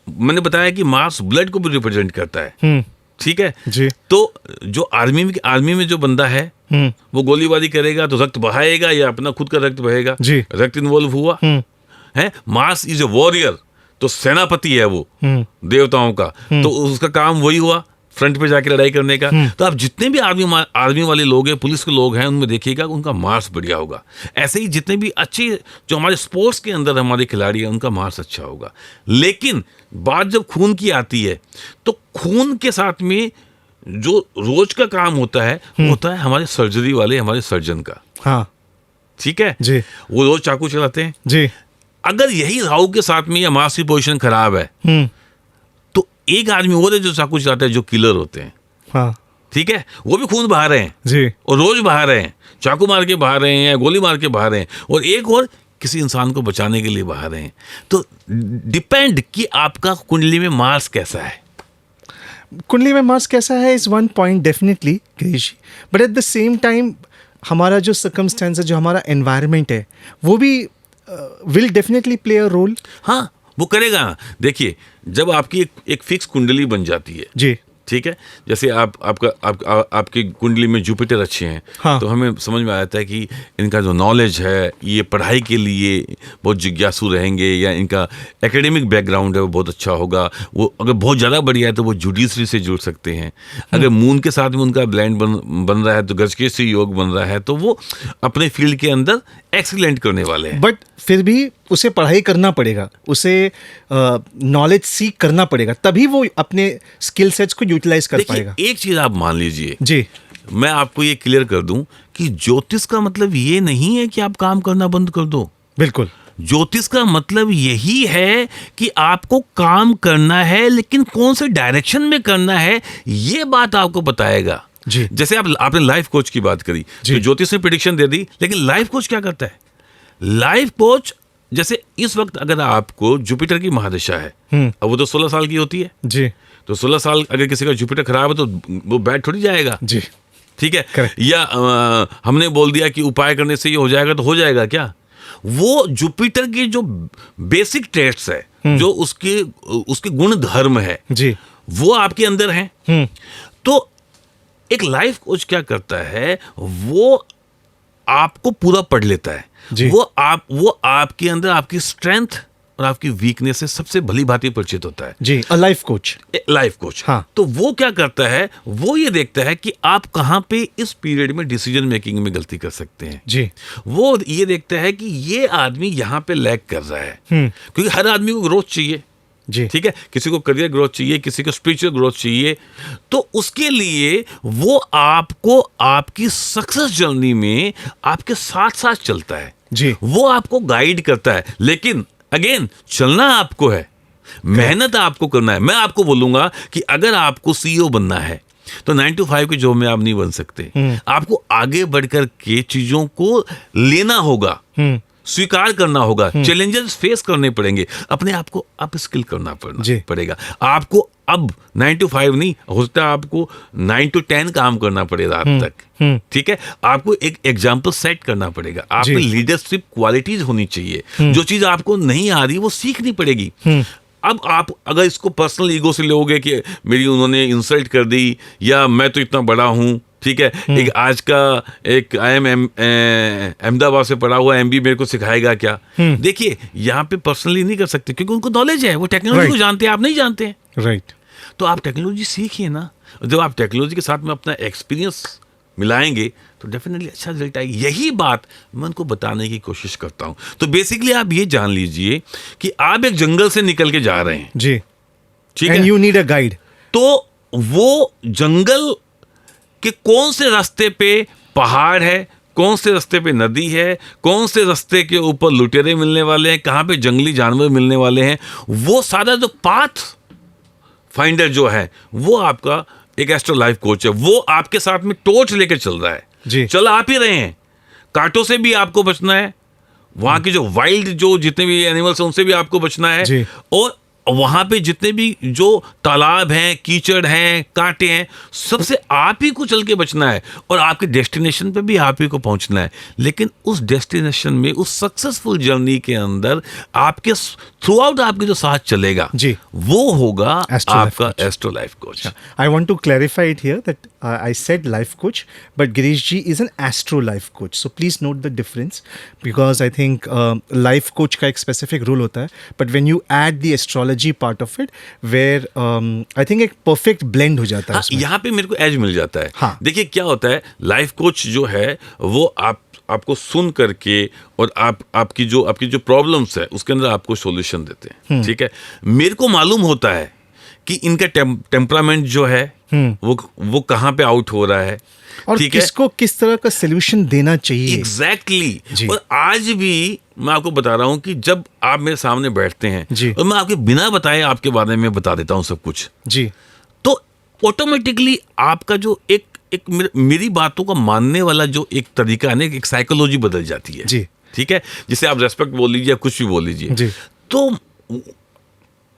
मैंने बताया कि मार्स ब्लड को भी रिप्रेजेंट करता है, ठीक है जी। तो जो आर्मी में जो बंदा है वो गोलीबारी करेगा तो रक्त बहाएगा या अपना खुद का रक्त बहेगा, रक्त इन्वॉल्व हुआ है। मार्स इज ए वॉरियर, तो सेनापति है वो देवताओं का, तो उसका काम वही हुआ, फ्रंट पे जाके लड़ाई करने का। तो आप जितने भी आर्मी वाले लोग हैं, पुलिस के लोग हैं, उनमें देखिएगा उनका मार्स बढ़िया होगा। ऐसे ही जितने भी अच्छे जो हमारे स्पोर्ट्स के अंदर हमारे खिलाड़ी हैं, उनका मार्स अच्छा होगा। लेकिन बात जब खून की आती है तो खून के साथ में जो रोज का काम होता है वो होता है हमारे सर्जरी वाले, हमारे सर्जन का। हाँ ठीक है जी। वो रोज चाकू चलाते हैं जी। अगर यही राहु के साथ में या मार्स की पोजीशन खराब है तो एक आदमी और है जो चाकू चलाता है, जो किलर होते हैं, हाँ ठीक है, वो भी खून बहा रहे हैं जी, और रोज बहा रहे हैं, चाकू मार के बहा रहे हैं या गोली मार के बहा रहे हैं, और एक और किसी इंसान को बचाने के लिए बहा रहे हैं। तो डिपेंड कि आपका कुंडली में मार्स कैसा है। कुंडली में मार्स कैसा है is one point definitely Girish, but at the same time हमारा जो सर्कमस्टेंस है, जो हमारा एनवायरनमेंट है, वो भी will definitely play a role. हाँ, वो करेगा। देखिए, जब आपकी एक फिक्स कुंडली बन जाती है, जी, ठीक है, जैसे आपकी कुंडली में जुपिटर अच्छे हैं, हाँ। तो हमें समझ में आता है कि इनका जो नॉलेज है, ये पढ़ाई के लिए बहुत जिज्ञासु रहेंगे, या इनका एकेडमिक बैकग्राउंड है वो बहुत अच्छा होगा। वो अगर बहुत ज़्यादा बढ़िया है तो वो जुडिशरी से जुड़ सकते हैं। अगर मून के साथ में उनका ब्लेंड बन रहा है, तो गजकेसरी योग बन रहा है, तो वो अपने फील्ड के अंदर एक्सीलेंट करने वाले हैं। बट फिर भी उसे पढ़ाई करना पड़ेगा, उसे नॉलेज सीख करना पड़ेगा, तभी वो अपने स्किल सेट्स को यूटिलाइज कर पाएगा। देखिए, एक चीज़ आप मान लीजिए, जी, मैं आपको ये क्लियर कर दूं कि ज्योतिष का मतलब ये नहीं है कि आप काम करना बंद कर दो। बिल्कुल। ज्योतिष का मतलब यही है कि आपको काम करना है, लेकिन कौन से डायरेक्शन में करना है, ये बात आपको बताएगा। जी। जैसे आपने लाइफ कोच की बात करी, तो ज्योतिष ने प्रेडिक्शन दे दी, लेकिन लाइफ कोच क्या करता है? लाइफ कोच, जैसे इस वक्त अगर आपको जुपिटर की महादशा है, अब वो तो 16 साल की होती है जी, तो 16 साल अगर किसी का जुपिटर खराब है तो वो बैड थोड़ी जाएगा, जी, ठीक है। Correct. या हमने बोल दिया कि उपाय करने से ये हो जाएगा, तो हो जाएगा क्या? वो जुपिटर के जो बेसिक टेस्ट्स है, जो उसके गुण धर्म है, जी, वो आपके अंदर हैं। तो एक लाइफ कोच क्या करता है, वो आपको पूरा पढ़ लेता है। जी। वो आपके अंदर आपकी स्ट्रेंथ और आपकी वीकनेस से सबसे भली भांति परिचित होता है। जी, a life coach. Life coach, हाँ। तो वो क्या करता है, वो ये देखता है कि आप कहाँ पे इस पीरियड में डिसीजन मेकिंग में गलती कर सकते हैं। जी, वो ये देखता है कि ये आदमी यहाँ पे लैग कर रहा है, क्योंकि हर आदमी को ग्रोथ चाहिए, जी, ठीक है। किसी को करियर ग्रोथ चाहिए, किसी को स्पिरिचुअल ग्रोथ चाहिए, तो उसके लिए वो आपको आपकी सक्सेस जर्नी में आपके साथ साथ चलता है। जी, वो आपको गाइड करता है, लेकिन अगेन चलना आपको है, मेहनत आपको करना है। मैं आपको बोलूंगा कि अगर आपको सीईओ बनना है तो 9 to 5 की जॉब में आप नहीं बन सकते। आपको आगे बढ़कर के चीजों को लेना होगा, स्वीकार करना होगा, चैलेंजेस फेस करने पड़ेंगे, अपने आप को अप स्किल करना पड़ेगा। आपको अब 9 to 5 नहीं, हो सकता है आपको 9 to 10 काम करना पड़े रात तक, ठीक है। आपको एक एग्जाम्पल सेट करना पड़ेगा, आप में लीडरशिप क्वालिटीज होनी चाहिए। जो चीज आपको नहीं आ रही वो सीखनी पड़ेगी। अब आप अगर इसको पर्सनल ईगो से लोगे कि मेरी उन्होंने इंसल्ट कर दी, या मैं तो इतना बड़ा हूं, ठीक है, एक आज का एक अहमदाबाद से पढ़ा हुआ एमबी मेरे को सिखाएगा क्या? देखिए, यहाँ पे पर्सनली नहीं कर सकते, क्योंकि उनको नॉलेज है, वो टेक्नोलॉजी को जानते हैं, आप नहीं जानते हैं, राइट। तो आप टेक्नोलॉजी सीखिए ना। जब आप टेक्नोलॉजी के साथ में अपना एक्सपीरियंस मिलाएंगे तो डेफिनेटली अच्छा रिजल्ट आएगी। यही बात मैं उनको बताने की कोशिश करता हूँ। तो बेसिकली आप ये जान लीजिए कि आप एक जंगल से निकल के जा रहे हैं, जी, ठीक एंड है, यू नीड अ गाइड। तो वो जंगल के कौन से रास्ते पे पहाड़ है, कौन से रास्ते पे नदी है, कौन से रास्ते के ऊपर लुटेरे मिलने वाले हैं, कहाँ पे जंगली जानवर मिलने वाले हैं, वो सारा जो पाथ फाइंडर जो है, वो आपका एक एस्ट्रो लाइफ कोच है। वो आपके साथ में टॉर्च लेके चल रहा है, जी। चल आप ही रहे हैं। कांटों से भी आपको बचना है, वहाँ के जो वाइल्ड जो जितने भी एनिमल्स हैं उनसे भी आपको बचना है, जी। और वहाँ पे जितने भी जो तालाब हैं, कीचड़ हैं, कांटे हैं, सबसे आप ही को चल के बचना है, और आपके डेस्टिनेशन पे भी आप ही को पहुँचना है। लेकिन उस डेस्टिनेशन में, उस सक्सेसफुल जर्नी के अंदर आपके थ्रू आउट आपके जो साथ चलेगा, जी, वो होगा Astro Life आपका Coach. Astro life coach. I want to clarify it here that I said life coach, but Girish ji is an astro life coach. So please note the difference, because I think life coach का एक specific rule होता है, but when you add the astrology part of it, where I think एक perfect blend हो जाता है हाँ, उसमें। यहाँ पे मेरे को एज मिल जाता है। हाँ। देखिए क्या होता है, लाइफ कोच जो है वो आपको सुन करके और आपकी जो प्रॉब्लम्स है उसके अंदर आपको सॉल्यूशन देते हैं, ठीक है। मेरे को मालूम होता है कि इनका टेम्परामेंट जो है वो कहाँ पे आउट हो रहा है, और ठीक है, किसको किस तरह का सोल्यूशन देना चाहिए। एग्जैक्टली। जी। और आज भी मैं आपको बता रहा हूँ कि जब आप मेरे सामने बैठते हैं जी। और मैं आपके बिना बताए आपके बारे में बता देता हूँ सब कुछ, जी तो ऑटोमेटिकली आपका जो एक मेरी बातों का मानने वाला जो एक तरीका है ना, एक साइकोलॉजी बदल जाती है। जी। ठीक है, जिसे आप रेस्पेक्ट बोल लीजिए या कुछ भी बोल लीजिए। जी। तो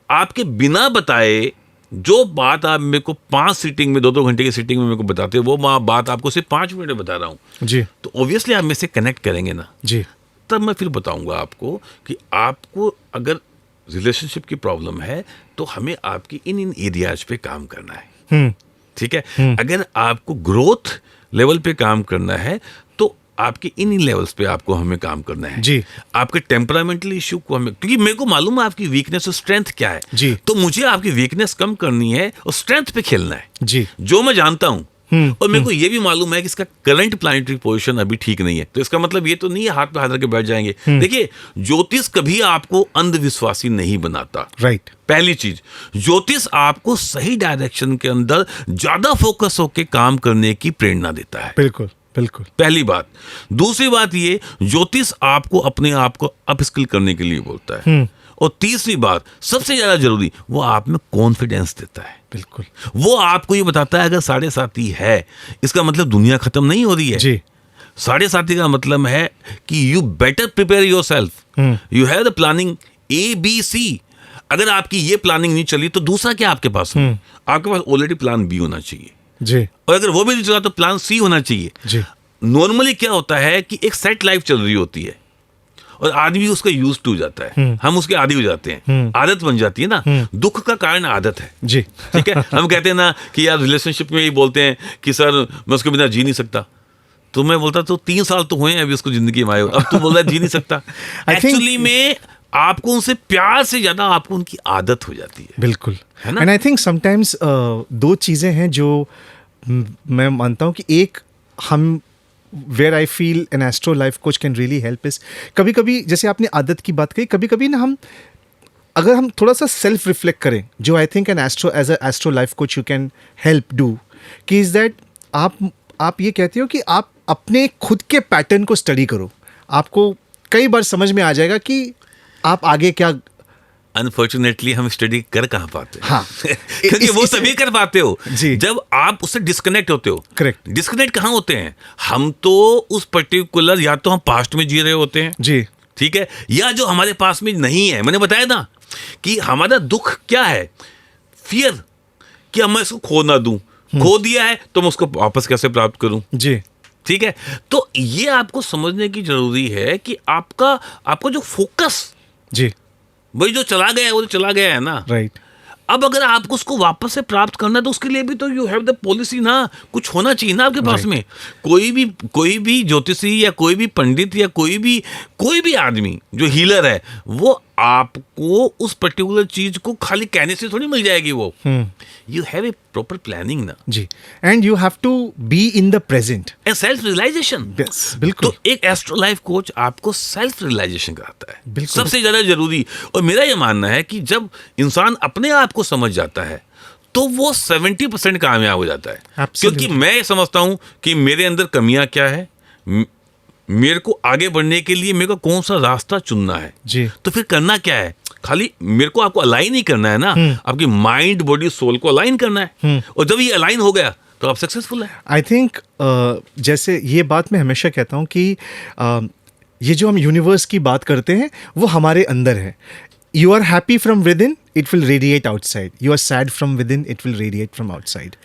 आपके बिना बताए जो बात आप मेरे को 5 सीटिंग में 2-2 घंटे की सीटिंग में मेरे को बताते हो, वो बात आपको सिर्फ 5 मिनट में बता रहा हूँ, जी तो ऑब्वियसली आप मेरे से कनेक्ट करेंगे ना। जी तब मैं फिर बताऊंगा आपको कि आपको अगर रिलेशनशिप की प्रॉब्लम है तो हमें आपकी इन एरियाज पे काम करना है। ठीक है, अगर आपको ग्रोथ लेवल पे काम करना है तो आपके इन लेवल्स पे आपको हमें काम करना है। जी। आपके टेम्परामेंटल इशू को हमें, क्योंकि मेरे को मालूम है आपकी वीकनेस और स्ट्रेंथ क्या है, जी। तो मुझे आपकी वीकनेस कम करनी है और स्ट्रेंथ पे खेलना है, जी जो मैं जानता हूं। और मेरे को ये भी मालूम है कि इसका करंट प्लानिटरी पोजीशन अभी ठीक नहीं है, तो इसका मतलब ये तो नहीं है हाथ पे हाथ रख के बैठ जाएंगे। देखिए, ज्योतिष कभी आपको अंधविश्वासी नहीं बनाता। राइट। पहली चीज, ज्योतिष आपको सही डायरेक्शन के अंदर ज्यादा फोकस होकर काम करने की प्रेरणा देता है। बिल्कुल बिल्कुल। पहली बात। दूसरी बात ये, ज्योतिष आपको अपने आप को अपस्किल करने के लिए बोलता है। और तीसरी बात, सबसे ज्यादा जरूरी, वो आप में कॉन्फिडेंस देता है। बिल्कुल। वो आपको ये बताता है अगर 7.5 है, इसका मतलब दुनिया खत्म नहीं हो रही है। जी। 7.5 का मतलब है कि you better prepare your self, you have the planning ABC। अगर आपकी ये प्लानिंग नहीं चली तो दूसरा क्या आपके पास है? आपके पास ऑलरेडी प्लान B होना चाहिए, जी और अगर वो भी नहीं चला तो प्लान C होना चाहिए। जी नॉर्मली क्या होता है कि एक सेट लाइफ चल रही होती है और आदमी उसका यूज टू जाता है, हम उसके आदी हो जाते हैं, आदत बन जाती है ना। दुख का कारण आदत है। जी ठीक है, हम कहते हैं ना कि यार रिलेशनशिप में ही बोलते हैं कि सर मैं उसके बिना जी नहीं सकता, तो मैं बोलता तो 3 साल तो हुए हैं अभी उसको जिंदगी में आए हो, अब तू बोल रहा है जी नहीं सकता। एक्चुअली में आपको उनसे प्यार से ज्यादा आपको उनकी आदत हो जाती है। बिल्कुल, है ना? एंड आई थिंक समटाइम्स दो चीज़ें हैं जो मैं मानता हूँ कि एक, हम where I feel an astro life coach can really help us, कभी कभी जैसे आपने आदत की बात कही, कभी कभी ना हम अगर हम थोड़ा सा सेल्फ रिफ्लेक्ट करें, जो I think an astro as a astro life coach you can help do, कि इज़ दैट आप ये कहते हो कि आप अपने खुद के पैटर्न को स्टडी करो, आपको कई बार समझ में आ जाएगा कि आप आगे क्या। अनफॉर्चुनेटली हम स्टडी कर कहाँ पाते हैं। हाँ क्योंकि वो तभी कर पाते हो जी। जब आप उससे डिस्कनेक्ट होते हो। करेक्ट। डिस्कनेक्ट कहाँ होते हैं? हम तो उस पर्टिकुलर, या तो हम पास्ट में जी रहे होते हैं, जी, ठीक है, या जो हमारे पास में नहीं है। मैंने बताया ना कि हमारा दुख क्या है, फियर, कि मैं इसको खो ना दूं, खो दिया है तो मैं उसको वापस कैसे प्राप्त करूं। जी, ठीक है, तो ये आपको समझने की जरूरी है कि आपका जो फोकस, जी, वही जो चला गया है वो तो चला गया है ना। राइट। अब अगर आपको उसको वापस से प्राप्त करना है तो उसके लिए भी तो यू हैव द पॉलिसी ना, कुछ होना चाहिए ना आपके पास में। कोई भी ज्योतिषी या कोई भी पंडित या कोई भी आदमी जो हीलर है, वो आपको उस पर्टिकुलर चीज को खाली कहने से थोड़ी मिल जाएगी। वो you have a proper planning ना जी, and you have to be in the present and self realization. Yes, बिल्कुल। तो एक एस्ट्रो लाइफ कोच आपको सेल्फ रियलाइजेशन कराता है, बिल्कुल। सबसे ज्यादा जरूरी। और मेरा ये मानना है कि जब इंसान अपने आप को समझ जाता है तो वो 70% कामयाब हो जाता है। Absolutely. क्योंकि मैं ये समझता हूं कि मेरे अंदर कमियां क्या है, मेरे को आगे बढ़ने के लिए मेरे को कौन सा रास्ता चुनना है। जी, तो फिर करना क्या है? खाली मेरे को आपको अलाइन ही करना है ना, आपकी माइंड बॉडी सोल को अलाइन करना है। और जब ये अलाइन हो गया तो आप सक्सेसफुल है। आई थिंक जैसे ये बात मैं हमेशा कहता हूँ कि ये जो हम यूनिवर्स की बात करते हैं वो हमारे अंदर है। You are happy from within, it will radiate outside. You are sad from within, it will radiate from outside.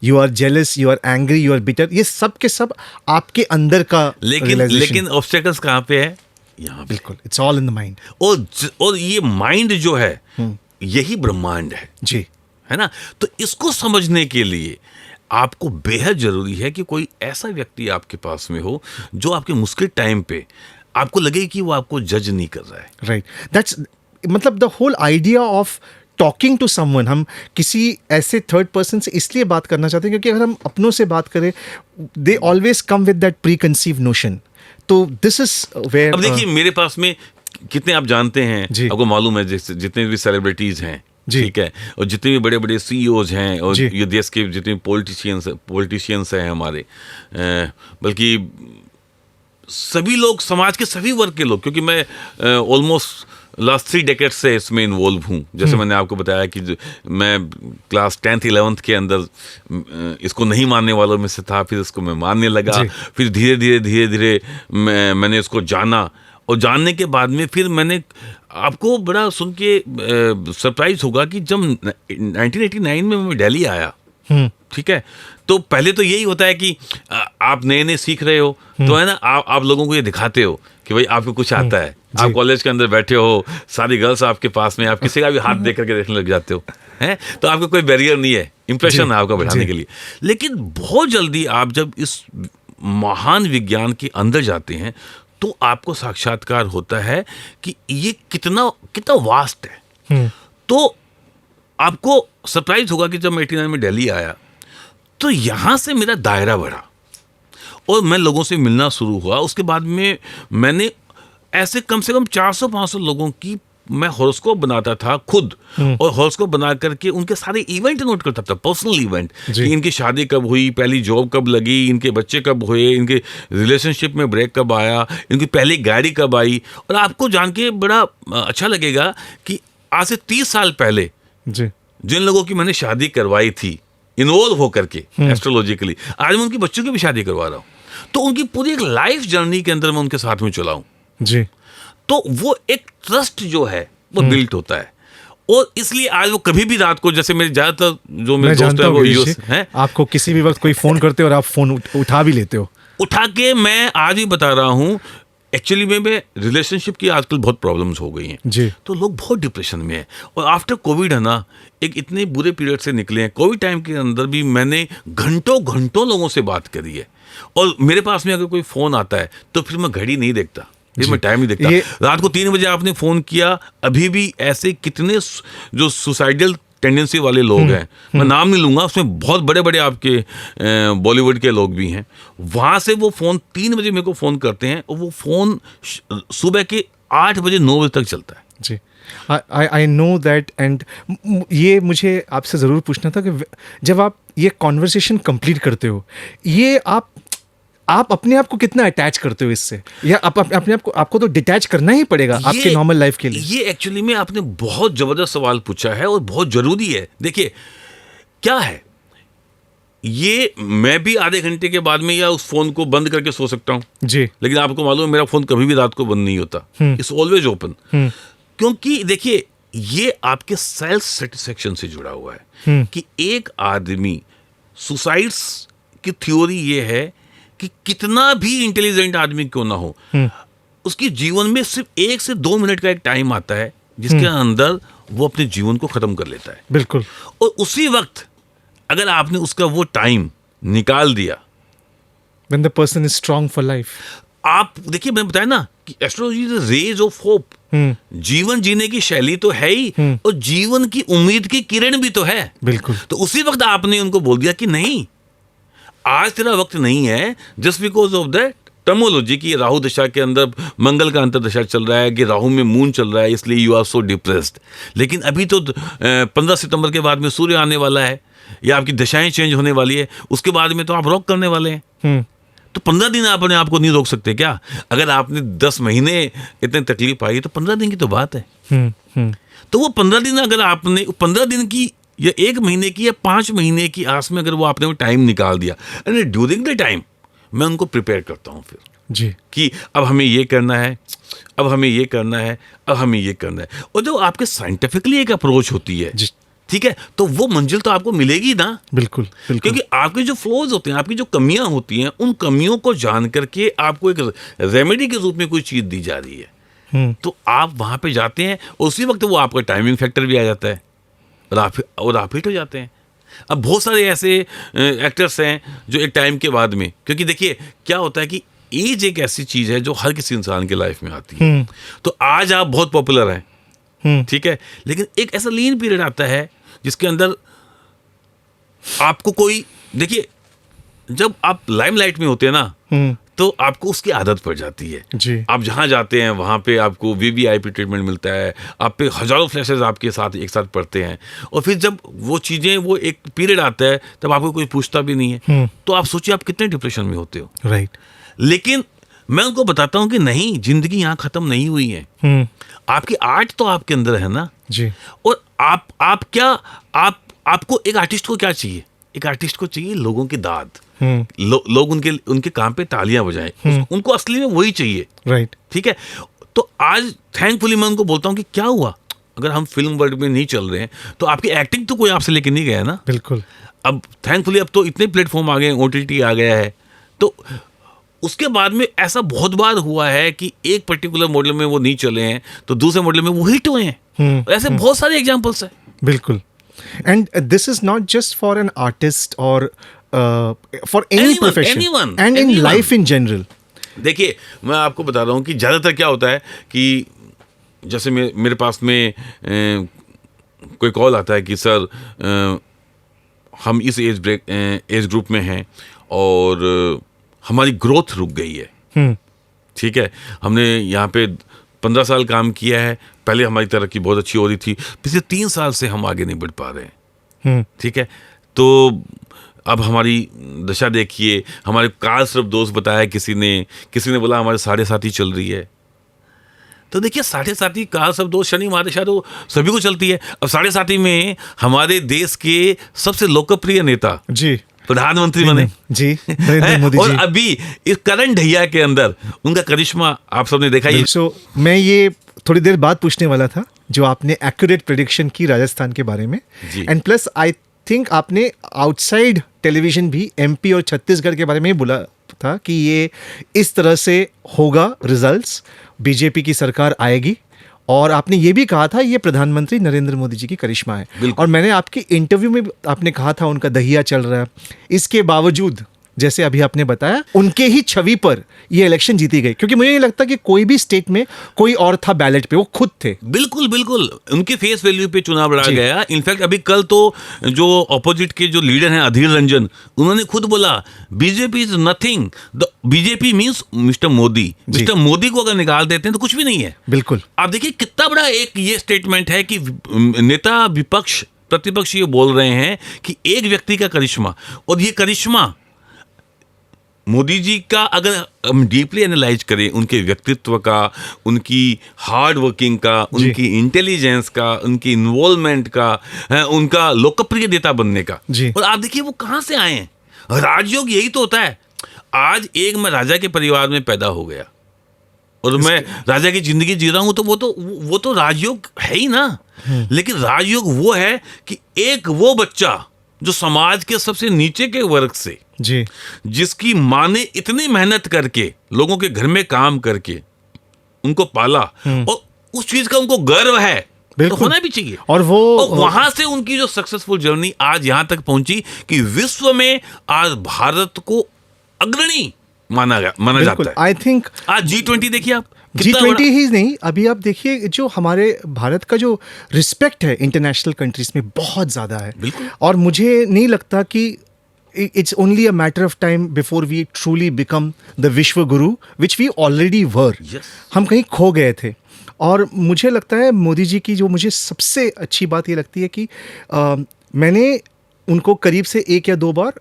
You are jealous, you are angry, you are bitter, ये सब के सब आपके अंदर का realization। लेकिन obstacles कहाँ पे है? यहाँ पे। बिल्कुल, it's all in the mind. और ये माइंड जो है यही ब्रह्मांड है, जी, है ना। तो इसको समझने के लिए आपको बेहद जरूरी है कि कोई ऐसा व्यक्ति आपके पास में हो जो आपके मुश्किल टाइम पे आपको लगे कि वो आपको जज नहीं कर रहा है। राइट, दैट्स मतलब the whole idea of talking to someone. हम किसी ऐसे थर्ड पर्सन से इसलिए बात करना चाहते हैं क्योंकि अगर हम अपनों से बात करें, they always come with that pre conceive notion. तो दिस इज वेयर, अब देखिए मेरे पास में कितने आप जानते हैं, जी। आपको मालूम है जितने भी सेलिब्रिटीज हैं, जी। ठीक है, और जितने भी बड़े बड़े CEOs हैं, और जी। ये देश के जितने पॉलिटिशियंस हैं हमारे, बल्कि सभी लोग, समाज के सभी वर्ग के लोग, क्योंकि मैं ऑलमोस्ट लास्ट 3 डेकेड से इसमें इन्वॉल्व हूँ। जैसे मैंने आपको बताया कि मैं क्लास 10th 11th के अंदर इसको नहीं मानने वालों में से था, फिर इसको मैं मानने लगा, फिर धीरे धीरे मैंने इसको जाना, और जानने के बाद में फिर मैंने, आपको बड़ा सुन के सरप्राइज होगा कि जब 1989 में मैं दिल्ली आया, ठीक है, तो पहले तो यही होता है कि आप नए नए सीख रहे हो, तो है ना, आप लोगों को ये दिखाते हो कि भाई आपको कुछ आता है। आप कॉलेज के अंदर बैठे हो, सारी गर्ल्स आपके पास में, आप किसी का भी हाथ देख करके देखने लग जाते हो, हैं, तो आपको कोई बैरियर नहीं है, इंप्रेशन है आपका बढ़ाने के लिए। लेकिन बहुत जल्दी आप जब इस महान विज्ञान के अंदर जाते हैं तो आपको साक्षात्कार होता है कि ये कितना कितना वास्ट है। तो आपको सरप्राइज होगा कि जब मैं 89 में दिल्ली आया तो यहाँ से मेरा दायरा बढ़ा और मैं लोगों से मिलना शुरू हुआ। उसके बाद में मैंने ऐसे कम से कम 400-500 लोगों की मैं हॉरोस्कोप बनाता था खुद, और हॉरोस्कोप बना करके उनके सारे इवेंट नोट करता था, पर्सनल इवेंट, कि इनकी शादी कब हुई, पहली जॉब कब लगी, इनके बच्चे कब हुए, इनके रिलेशनशिप में ब्रेक कब आया, इनकी पहली गाड़ी कब आई। और आपको जान के बड़ा अच्छा लगेगा कि आज से 30 साल पहले जिन लोगों की मैंने शादी करवाई थी इन्वॉल्व होकर के एस्ट्रोलॉजिकली, आज मैं उनकी बच्चों की भी शादी करवा रहा हूँ। तो उनकी पूरी एक लाइफ जर्नी के अंदर मैं उनके साथ में चला हूँ जी। तो वो एक ट्रस्ट जो है वो बिल्ट होता है, और इसलिए आज वो कभी भी रात को, जैसे मेरे ज्यादातर जो मेरे दोस्त हैं वो यूज हैं, आपको किसी भी वक्त कोई फोन करते हो और आप फोन उठा भी लेते हो, उठा के मैं आज ही बता रहा हूँ। एक्चुअली में रिलेशनशिप की आजकल बहुत प्रॉब्लम्स हो गई हैं जी, तो लोग बहुत डिप्रेशन में हैं। और आफ्टर कोविड है ना, एक इतने बुरे पीरियड से निकले हैं। कोविड टाइम के अंदर भी मैंने घंटों लोगों से बात करी है, और मेरे पास में अगर कोई फ़ोन आता है तो फिर मैं घड़ी नहीं देखता, फिर मैं टाइम नहीं देखता। रात को 3 बजे आपने फ़ोन किया, अभी भी ऐसे कितने जो सुसाइडल टेंडेंसी वाले लोग हैं, मैं नाम नहीं लूंगा, उसमें बहुत बड़े बड़े आपके बॉलीवुड के लोग भी हैं। वहाँ से वो फ़ोन 3 बजे मेरे को फ़ोन करते हैं, और वो फ़ोन सुबह के 8 बजे 9 बजे तक चलता है जी। I know that. एंड ये मुझे आपसे ज़रूर पूछना था कि जब आप ये कॉन्वर्सेशन कंप्लीट करते हो, ये आप अपने आप को कितना अटैच करते हो इससे, या अपने आप को, आपको तो डिटैच करना ही पड़ेगा आपके नॉर्मल लाइफ के लिए? ये एक्चुअली में आपने बहुत जबरदस्त सवाल पूछा है और बहुत जरूरी है। देखिए क्या है, ये मैं भी आधे घंटे के बाद में या उस फोन को बंद करके सो सकता हूँ जी, लेकिन आपको मालूम है मेरा फोन कभी भी रात को बंद नहीं होता, इट्स ऑलवेज ओपन। क्योंकि देखिए ये आपके सेल्फ सेटिस्फेक्शन से जुड़ा हुआ है कि एक आदमी, सुसाइड्स की थ्योरी ये है कि कितना भी इंटेलिजेंट आदमी क्यों ना हो, उसकी जीवन में सिर्फ 1 से 2 मिनट का एक टाइम आता है जिसके अंदर वो अपने जीवन को खत्म कर लेता है। बिल्कुल। और उसी वक्त अगर आपने उसका वो टाइम निकाल दिया, When the person is strong for life, आप देखिए मैंने बताया ना कि astrology is rays of hope, जीवन जीने की शैली तो है ही, और जीवन की उम्मीद की किरण भी तो है। बिल्कुल। तो उसी वक्त आपने उनको बोल दिया कि नहीं, आज तेरा वक्त नहीं है, just because of that terminology की राहु दशा के अंदर मंगल का अंतर्दशा चल रहा है, कि राहु में मून चल रहा है, इसलिए यू आर सो डिप्रेस्ड। लेकिन अभी तो 15 सितंबर के बाद में सूर्य आने वाला है, या आपकी दशाएं चेंज होने वाली है, उसके बाद में तो आप रॉक करने वाले हैं। तो 15 दिन आप अपने आप को नहीं रोक सकते क्या? अगर आपने 10 महीने इतनी तकलीफ आई तो 15 दिन की तो बात है। तो वो 15 दिन अगर आपने 15 दिन की या 1 महीने की या 5 महीने की आस में अगर वो आपने वो टाइम निकाल दिया, एंड ड्यूरिंग द टाइम मैं उनको प्रिपेयर करता हूँ फिर जी, कि अब हमें ये करना है, अब हमें ये करना है, अब हमें ये करना है। और जो आपके साइंटिफिकली एक अप्रोच होती है, ठीक है, तो वो मंजिल तो आपको मिलेगी ना। बिल्कुल, बिल्कुल। क्योंकि आपके जो फ्लॉज होते हैं, आपकी जो कमियां होती हैं, उन कमियों को जान करके आपको एक रेमेडी के रूप में कोई चीज़ दी जा रही है, तो आप वहाँ पे जाते हैं, उसी वक्त वो आपका टाइमिंग फैक्टर भी आ जाता है और आप हिट हो जाते हैं। अब बहुत सारे ऐसे एक्टर्स हैं जो एक टाइम के बाद में, क्योंकि देखिए क्या होता है कि एज एक ऐसी चीज़ है जो हर किसी इंसान के लाइफ में आती है। तो आज आप बहुत पॉपुलर हैं, ठीक है, लेकिन एक ऐसा लीन पीरियड आता है जिसके अंदर आपको कोई, देखिए जब आप लाइमलाइट में होते हैं ना, तो आपको उसकी आदत पड़ जाती है जी। आप जहाँ जाते हैं वहाँ पे आपको वीवीआईपी ट्रीटमेंट मिलता है, आप पे हजारों फ्लैशेस आपके साथ एक साथ पड़ते हैं, और फिर जब वो चीज़ें, वो एक पीरियड आता है तब आपको कोई पूछता भी नहीं है, तो आप सोचिए आप कितने डिप्रेशन में होते हो। राइट। लेकिन मैं उनको बताता हूँ कि नहीं, जिंदगी यहाँ खत्म नहीं हुई है। आपकी आर्ट तो आपके अंदर है ना जी। और आप क्या आपको एक आर्टिस्ट को क्या चाहिए? एक आर्टिस्ट को चाहिए लोगों की दाद, लोग उनके काम पे तालियां बजाएं, उनको असली में वही चाहिए। राइट। ठीक है, तो आज थैंकफुली मैं उनको बोलता हूँ कि क्या हुआ, अगर हम फिल्म वर्ल्ड में नहीं चल रहे हैं तो आपकी एक्टिंग तो कोई आपसे लेके नहीं गया ना। बिल्कुल। अब थैंकफुली अब तो इतने प्लेटफॉर्म आ गए, OTT आ गया है, तो उसके बाद में ऐसा बहुत बार हुआ है कि एक पर्टिकुलर मॉडल में वो नहीं चले हैं तो दूसरे मॉडल में वो हिट हुए हैं। ऐसे बहुत सारे एग्जांपल्स हैं। बिल्कुल। And this is not just for an artist or for any profession and in life in general. देखिए, मैं आपको बता रहा हूँ कि ज़्यादातर क्या होता है कि जैसे मेरे पास में कोई कॉल आता है कि सर हम इस एज ग्रुप में हैं और हमारी ग्रोथ रुक गई है। ठीक है, हमने यहाँ पे 15 साल काम किया है, पहले हमारी तरक्की बहुत अच्छी हो रही थी, पिछले 3 साल से हम आगे नहीं बढ़ पा रहे हैं। ठीक है, तो अब हमारी दशा देखिए। हमारे कार सिर्फ दोस्त बताया, किसी ने बोला हमारे 7.5 चल रही है। तो देखिए 7.5 कार सब दोस्त शनि महादशा तो सभी को चलती है। अब 7.5 में हमारे देश के सबसे लोकप्रिय नेता जी प्रधानमंत्री बने जी, नरेंद्र मोदी और जी। अभी इस करंट ढैया के अंदर उनका करिश्मा आप सबने देखा ही। सो मैं ये थोड़ी देर बाद पूछने वाला था, जो आपने एक्यूरेट प्रेडिक्शन की राजस्थान के बारे में, जी। एंड प्लस आई थिंक आपने आउटसाइड टेलीविजन भी MP और छत्तीसगढ़ के बारे में ही बोला था कि ये इस तरह से होगा रिजल्ट्स, बीजेपी की सरकार आएगी, और आपने ये भी कहा था ये प्रधानमंत्री नरेंद्र मोदी जी की करिश्मा है। और मैंने आपके इंटरव्यू में आपने कहा था उनका दहिया चल रहा है, इसके बावजूद जैसे अभी आपने बताया उनके ही छवि पर ये इलेक्शन जीती गई, क्योंकि मुझे नहीं लगता कि कोई भी स्टेट में कोई और था बैलेट पे, वो खुद थे। बिल्कुल बिल्कुल, उनके फेस वैल्यू पे चुनाव लड़ा गया। इनफैक्ट अभी कल तो जो ऑपोजिट के जो लीडर हैं अधीर रंजन, उन्होंने खुद बोला BJP is nothing, BJP means mister Modi. Mister Modi को अगर निकाल देते हैं तो कुछ भी नहीं है। बिल्कुल। आप देखिए कितना बड़ा एक ये स्टेटमेंट है कि नेता विपक्ष प्रतिपक्ष ये बोल रहे हैं कि एक व्यक्ति का करिश्मा, और ये करिश्मा मोदी जी का अगर हम डीपली एनालाइज करें, उनके व्यक्तित्व का, उनकी हार्ड वर्किंग का, उनकी इंटेलिजेंस का, उनकी इन्वॉल्वमेंट का, उनका लोकप्रिय नेता बनने का, और आप देखिए वो कहाँ से आए हैं। राजयोग यही तो होता है। आज मैं राजा के परिवार में पैदा हो गया और मैं राजा की जिंदगी जी रहा हूं, तो वो तो राजयोग है ही ना। लेकिन राजयोग वो है कि एक वो बच्चा जो समाज के सबसे नीचे के वर्ग से जी, जिसकी माँ ने इतनी मेहनत करके लोगों के घर में काम करके उनको पाला, और उस चीज का उनको गर्व है, तो होना भी चाहिए। और वहां से उनकी जो सक्सेसफुल जर्नी आज यहां तक पहुंची कि विश्व में आज भारत को अग्रणी माना जाता है। आई थिंक आज G20 देखिए आप, G20 ही नहीं, अभी आप देखिए जो हमारे भारत का जो रिस्पेक्ट है इंटरनेशनल कंट्रीज में बहुत ज़्यादा है। और मुझे नहीं लगता कि it's only a matter of time before we truly become the Vishwa Guru which we already वर। हम कहीं खो गए थे। और मुझे लगता है मोदी जी की जो मुझे सबसे अच्छी बात ये लगती है कि मैंने उनको करीब से 1 या 2 बार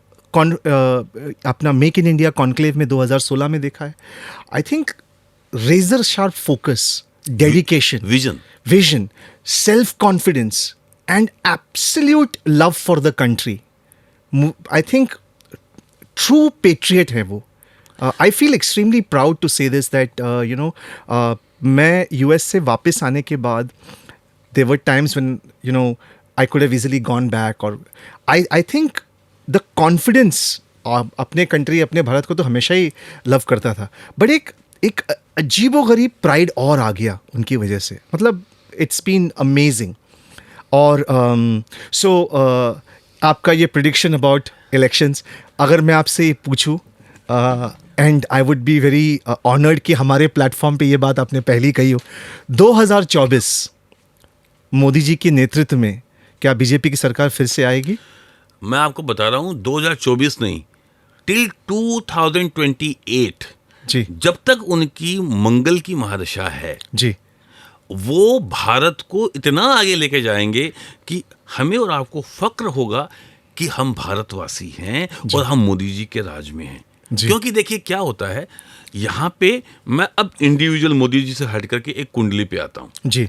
अपना मेक इन इंडिया कॉन्क्लेव में 2016 में देखा है। I think razor sharp focus, dedication, vision, self-confidence, and absolute love for the country. I think true patriot है वो. I feel extremely proud to say this that मैं US से वापस आने के बाद there were times when I could have easily gone back, or I think the confidence अपने country, अपने भारत को तो हमेशा ही love करता था, but एक अजीबोगरीब प्राइड और आ गया उनकी वजह से। मतलब इट्स बीन अमेजिंग। और सो आपका ये प्रिडिक्शन अबाउट इलेक्शंस, अगर मैं आपसे पूछूं, and I would be very honoured कि हमारे प्लेटफॉर्म पे ये बात आपने पहली कही हो, 2024 मोदी जी के नेतृत्व में क्या बीजेपी की सरकार फिर से आएगी? मैं आपको बता रहा हूँ 2024 नहीं, टिल 2028 जी, जब तक उनकी मंगल की महादशा है जी, वो भारत को इतना आगे लेके जाएंगे कि हमें और आपको फक्र होगा कि हम भारतवासी हैं और हम मोदी जी के राज में हैं। जी। क्योंकि देखिए क्या होता है, यहाँ पे मैं अब इंडिविजुअल मोदी जी से हट करके एक कुंडली पे आता हूँ। जी।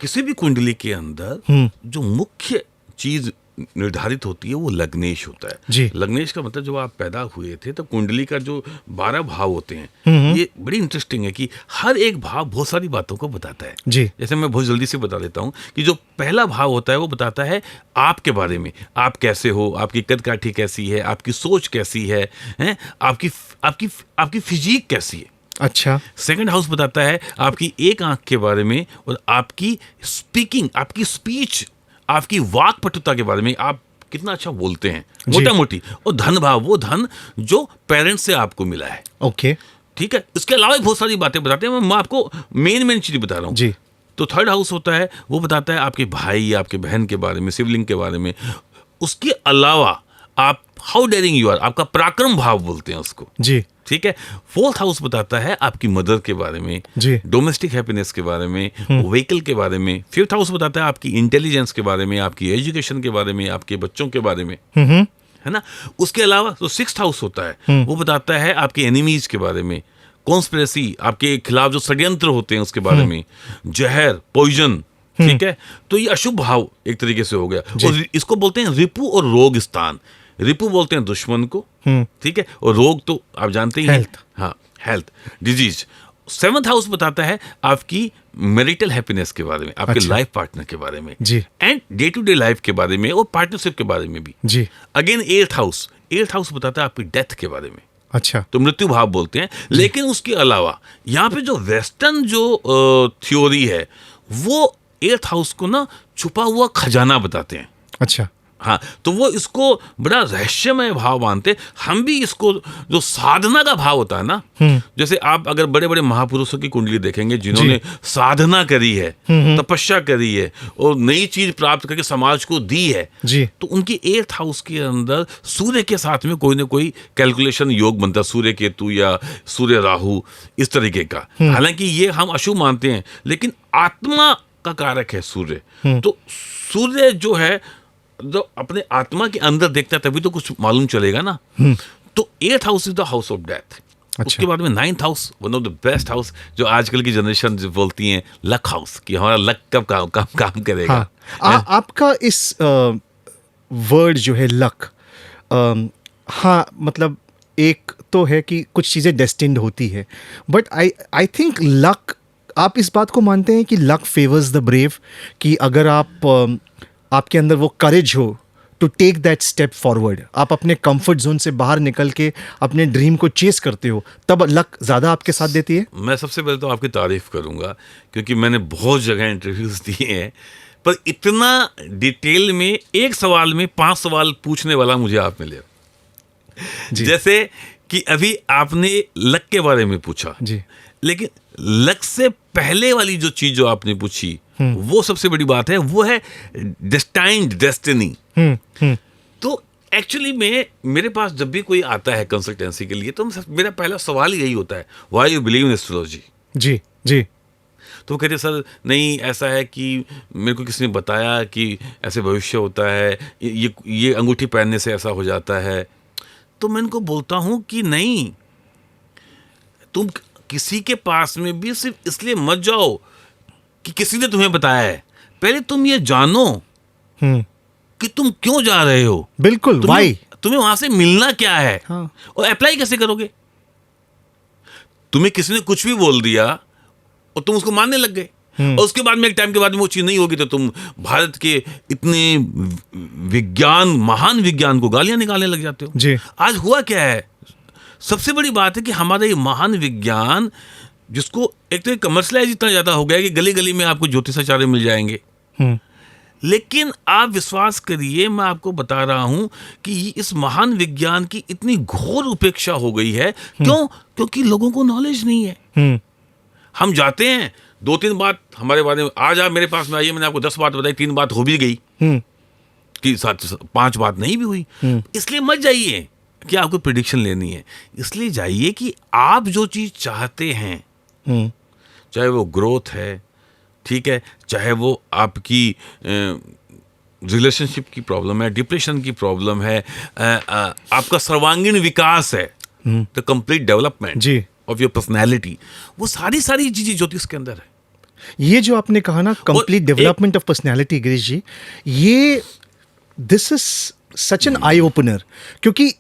किसी भी कुंडली के अंदर हम्म। जो मुख्य चीज निर्धारित होती है वो लग्नेश होता है। जी। लग्नेश का मतलब जब आप पैदा हुए थे तो कुंडली का जो 12 भाव होते हैं, ये बड़ी इंटरेस्टिंग है कि हर एक भाव बहुत सारी बातों को बताता है। जी। जैसे मैं बहुत जल्दी से बता देता हूँ कि जो पहला भाव होता है वो बताता है आपके बारे में, आप कैसे हो, आपकी कद काठी कैसी है, आपकी सोच कैसी है, हैं? आपकी आपकी आपकी फिजिक कैसी है। अच्छा। सेकंड हाउस बताता है आपकी एक आंख के बारे में और आपकी स्पीकिंग, आपकी स्पीच, आपकी वाक पटुता के बारे में, आप कितना अच्छा बोलते हैं, मोटा मोटी। और धन भाव, वो धन जो पेरेंट्स से आपको मिला है। ओके। ठीक है, इसके अलावा भी बहुत सारी बातें बताते हैं, मैं आपको मेन चीज बता रहा हूँ। जी। तो थर्ड हाउस होता है, वो बताता है आपके भाई, आपके बहन के बारे में, सिबलिंग के बारे में। उसके अलावा आप हाउ डेयरिंग यू आर, आपका पराक्रम भाव बोलते हैं उसको। जी। ठीक है। फोर्थ हाउस बताता है आपकी मदर के बारे में, जी। डोमेस्टिक हैप्पीनेस के बारे में, व्हीकल के बारे में। फिफ्थ हाउस बताता है आपकी इंटेलिजेंस के बारे में, आपकी एजुकेशन के बारे में, आपके बच्चों के बारे में, है ना। उसके अलावा तो सिक्स्थ हाउस होता है, वो बताता है आपके एनिमीज के बारे में, कॉन्स्पिरेसी, आपके खिलाफ जो षड्यंत्र होते हैं उसके बारे में, जहर, पॉइजन। ठीक है, तो ये अशुभ भाव एक तरीके से हो गया। और इसको बोलते हैं रिपु और रोग स्थान। रिपु बोलते हैं दुश्मन को, ठीक है, और रोग तो आप जानते ही हैं। हेल्थ। हाँ, हेल्थ, डिजीज। सेवंथ हाउस बताता है आपकी मैरिटल हैप्पीनेस के बारे में, आपके लाइफ पार्टनर के बारे में, जी। And day to day life के बारे में और पार्टनरशिप के बारे में भी। जी। अगेन एट्थ हाउस बताता है आपकी डेथ के बारे में, अच्छा। तो मृत्यु भाव बोलते हैं। लेकिन उसके अलावा यहाँ पे जो वेस्टर्न जो थ्योरी है वो एट्थ हाउस को ना छुपा हुआ खजाना बताते हैं। अच्छा। हाँ, तो वो इसको बड़ा रहस्यमय भाव मानते। हम भी इसको जो साधना का भाव होता है ना, जैसे आप अगर बड़े बड़े महापुरुषों की कुंडली देखेंगे जिन्होंने साधना करी है, तपस्या करी है और नई चीज प्राप्त करके समाज को दी है, जी। तो उनकी एट्थ हाउस के अंदर सूर्य के साथ में कोई ना कोई कैलकुलेशन योग बनता है, सूर्य केतु या सूर्य राहु, इस तरीके का। हालांकि ये हम अशुभ मानते हैं, लेकिन आत्मा का कारक है सूर्य। तो सूर्य जो है, जो अपने आत्मा के अंदर देखता है तभी तो कुछ मालूम चलेगा ना। तो eighth house is the house of death. उसके बाद में ninth house, one of the best house, जो आजकल की जनरेशन जो बोलती हैं लक हाउस, कि हमारा लक कब काम करेगा। हाँ। आपका इस वर्ड जो है लक, हाँ, मतलब एक तो है कि कुछ चीज़ें डेस्टिन्ड होती है, बट आई थिंक लक, आप इस बात को मानते हैं कि लक फेवर्स द ब्रेव, कि अगर आप आपके अंदर वो करेज हो to take that step forward, आप अपने कंफर्ट जोन से बाहर निकल के अपने ड्रीम को चेस करते हो, तब लक ज़्यादा आपके साथ देती है? मैं सबसे पहले तो आपकी तारीफ करूंगा, क्योंकि मैंने बहुत जगह इंटरव्यूज दिए हैं, पर इतना डिटेल में एक सवाल में 5 सवाल पूछने वाला मुझे आप मिले। जैसे कि अभी आपने लक के बारे में पूछा जी। लेकिन लक से पहले वाली जो चीज जो आपने पूछी वो सबसे बड़ी बात है, वो है डेस्टाइन्ड, डेस्टिनी। तो एक्चुअली में मेरे पास जब भी कोई आता है कंसल्टेंसी के लिए, तो मेरा पहला सवाल यही होता है, why you believe in astrology. जी। जी। तो वो कहते सर नहीं, ऐसा है कि मेरे को किसी ने बताया कि ऐसे भविष्य होता है, ये अंगूठी पहनने से ऐसा हो जाता है। तो मैं इनको बोलता हूँ कि नहीं, तुम किसी के पास में भी सिर्फ इसलिए मत जाओ कि किसी ने तुम्हें बताया है, पहले तुम ये जानो कि तुम क्यों जा रहे हो। बिल्कुल, वाई, तुम्हें वहां से मिलना क्या है। हाँ। और अप्लाई कैसे करोगे। तुम्हें किसी ने कुछ भी बोल दिया और तुम उसको मानने लग गए, और उसके बाद में एक टाइम के बाद में वो चीज नहीं होगी, तो तुम भारत के इतने महान विज्ञान को गालियां निकालने लग जाते हो। जी। आज हुआ क्या है, सबसे बड़ी बात है कि हमारा ये महान विज्ञान, जिसको एक तो कमर्शलाइज इतना ज्यादा हो गया कि गली गली में आपको ज्योतिषाचार्य मिल जाएंगे। लेकिन आप विश्वास करिए, मैं आपको बता रहा हूं कि इस महान विज्ञान की इतनी घोर उपेक्षा हो गई है। क्यों? क्योंकि लोगों को नॉलेज नहीं है। हम जाते हैं, 2-3 बात हमारे बारे में, आज आप मेरे पास में आइए, मैंने आपको 10 बात बताई, 3 बात हो भी गई, कि 5 बात नहीं भी हुई। इसलिए मत जाइए कि आपको प्रिडिक्शन लेनी है, इसलिए जाइए कि आप जो चीज चाहते हैं, चाहे वो ग्रोथ है, ठीक है, चाहे वो आपकी रिलेशनशिप की प्रॉब्लम है, डिप्रेशन की प्रॉब्लम है, आपका सर्वांगीण विकास है, द कंप्लीट डेवलपमेंट जी। ऑफ योर पर्सनैलिटी, वो सारी चीजें ज्योतिष के अंदर है। ये जो आपने कहा ना, कंप्लीट एक- development of personality, Girish ji, ये this is such an eye opener, क्योंकि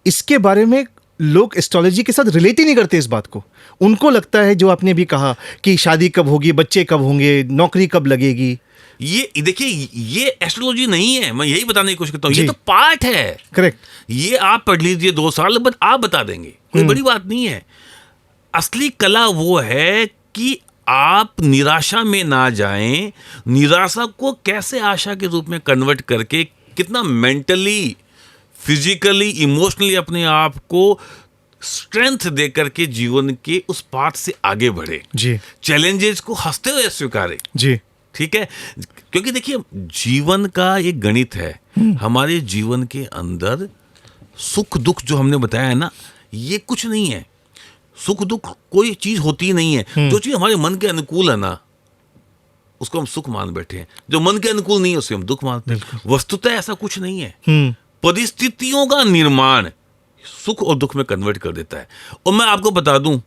इसके बारे में लोग एस्ट्रोलॉजी के साथ रिलेट ही नहीं करते इस बात को। उनको लगता है, जो आपने भी कहा, कि शादी कब होगी, बच्चे कब होंगे, नौकरी कब लगेगी। ये देखिए, ये एस्ट्रोलॉजी नहीं है, मैं यही बताने की कोशिश करता हूँ, ये जी। तो पार्ट है। करेक्ट। ये आप पढ़ लीजिए 2 साल, बट आप बता देंगे, कोई बड़ी बात नहीं है। असली कला वो है कि आप निराशा में ना जाएं, निराशा को कैसे आशा के रूप में कन्वर्ट करके कितना मेंटली, फिजिकली, इमोशनली अपने आप को स्ट्रेंथ दे करके जीवन के उस पाथ से आगे बढ़े, जी चैलेंजेस को हंसते हुए स्वीकारे। जी। ठीक है, क्योंकि देखिए जीवन का एक गणित है। हमारे जीवन के अंदर सुख दुख जो हमने बताया है ना, ये कुछ नहीं है। सुख दुख कोई चीज होती ही नहीं है। जो चीज हमारे मन के अनुकूल है ना, उसको हम सुख मान बैठे हैं, जो मन के अनुकूल नहीं है उसे हम दुख मानते हैं। वस्तुतः ऐसा कुछ नहीं है। परिस्थितियों का निर्माण सुख और दुख में कन्वर्ट कर देता है। और मैं आपको बता दूं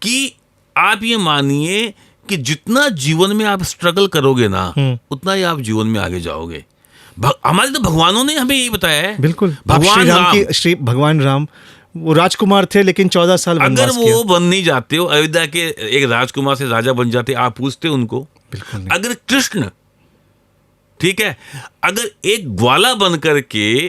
कि आप ये मानिए कि जितना जीवन में आप स्ट्रगल करोगे ना, उतना ही आप जीवन में आगे जाओगे। हमारे तो भगवानों ने हमें यही बताया है। बिल्कुल। भगवान राम, भगवान राम वो राजकुमार थे, लेकिन 14 साल अगर वनवास वो किया। बन नहीं जाते हो, अयोध्या के एक राजकुमार से राजा बन जाते, आप पूछते उनको? बिल्कुल नहीं। अगर कृष्ण, ठीक है, अगर एक ग्वाला बन करके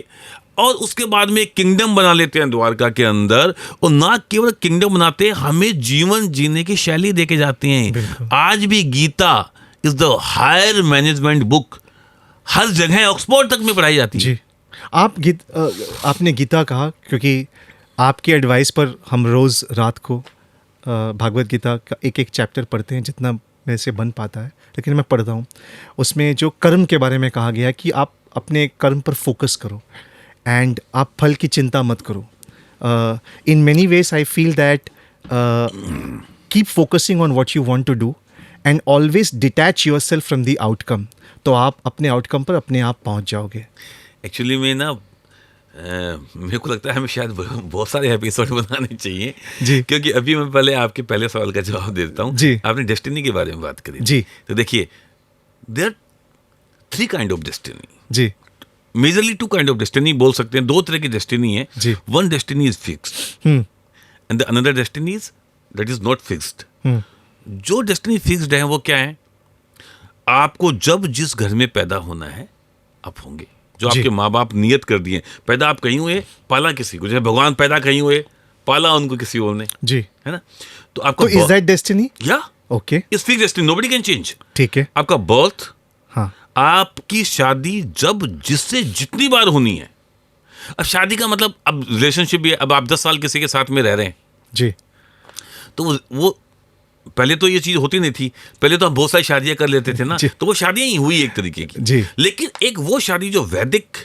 और उसके बाद में एक किंगडम बना लेते हैं द्वारका के अंदर, और ना केवल किंगडम बनाते हैं, हमें जीवन जीने की शैली देके जाते हैं। आज भी Gita is the higher management book, हर जगह ऑक्सफोर्ड तक में पढ़ाई जाती है। जी। आपने गीता कहा, क्योंकि आपके एडवाइस पर हम रोज़ रात को भागवत गीता का एक चैप्टर पढ़ते हैं, जितना मेरे से बन पाता है, लेकिन मैं पढ़ता हूँ। उसमें जो कर्म के बारे में कहा गया है कि आप अपने कर्म पर फोकस करो एंड आप फल की चिंता मत करो। In many ways I feel that keep focusing on what you want to do and always detach yourself from the outcome, तो आप अपने आउटकम पर अपने आप पहुँच जाओगे। एक्चुअली में ना मेरे को लगता है हमें शायद बहुत सारे एपिसोड बनाने चाहिए जी। क्योंकि अभी मैं पहले आपके पहले सवाल का जवाब देता हूँ। जी। आपने डेस्टिनी के बारे में बात करी जी। तो देखिए, there are 3 kind of destiny, जी। मेजरली 2 काइंड ऑफ डेस्टिनी बोल सकते हैं। 2 तरह की डेस्टिनी है। जी। One destiny is fixed and the another destiny is that is not fixed. जो डेस्टिनी फिक्स्ड है वो क्या है? आपको जब जिस घर में पैदा होना है आप होंगे। जो जी। आपके माँ बाप नियत कर दिए, पैदा आप कहीं हुए, पाला किसी को, जैसे भगवान पैदा कहीं हुए, पाला उनको किसी और ने, जी। है ना? तो आपका तो इज दैट डेस्टिनी? या okay, is fixed destiny, nobody can change. ठीक है। आपका बर्थ, हाँ। आपकी शादी जब जिससे जितनी बार होनी है। अब शादी का मतलब, अब रिलेशनशिप भी है, अब आप 10 साल किसी के साथ में रह रहे हैं, जी। तो वो पहले तो ये चीज होती नहीं थी। पहले तो हम बहुत सारी शादियां कर लेते थे ना, जी। तो वो शादियां ही हुई एक तरीके की। जी। लेकिन एक वो शादी जो वैदिक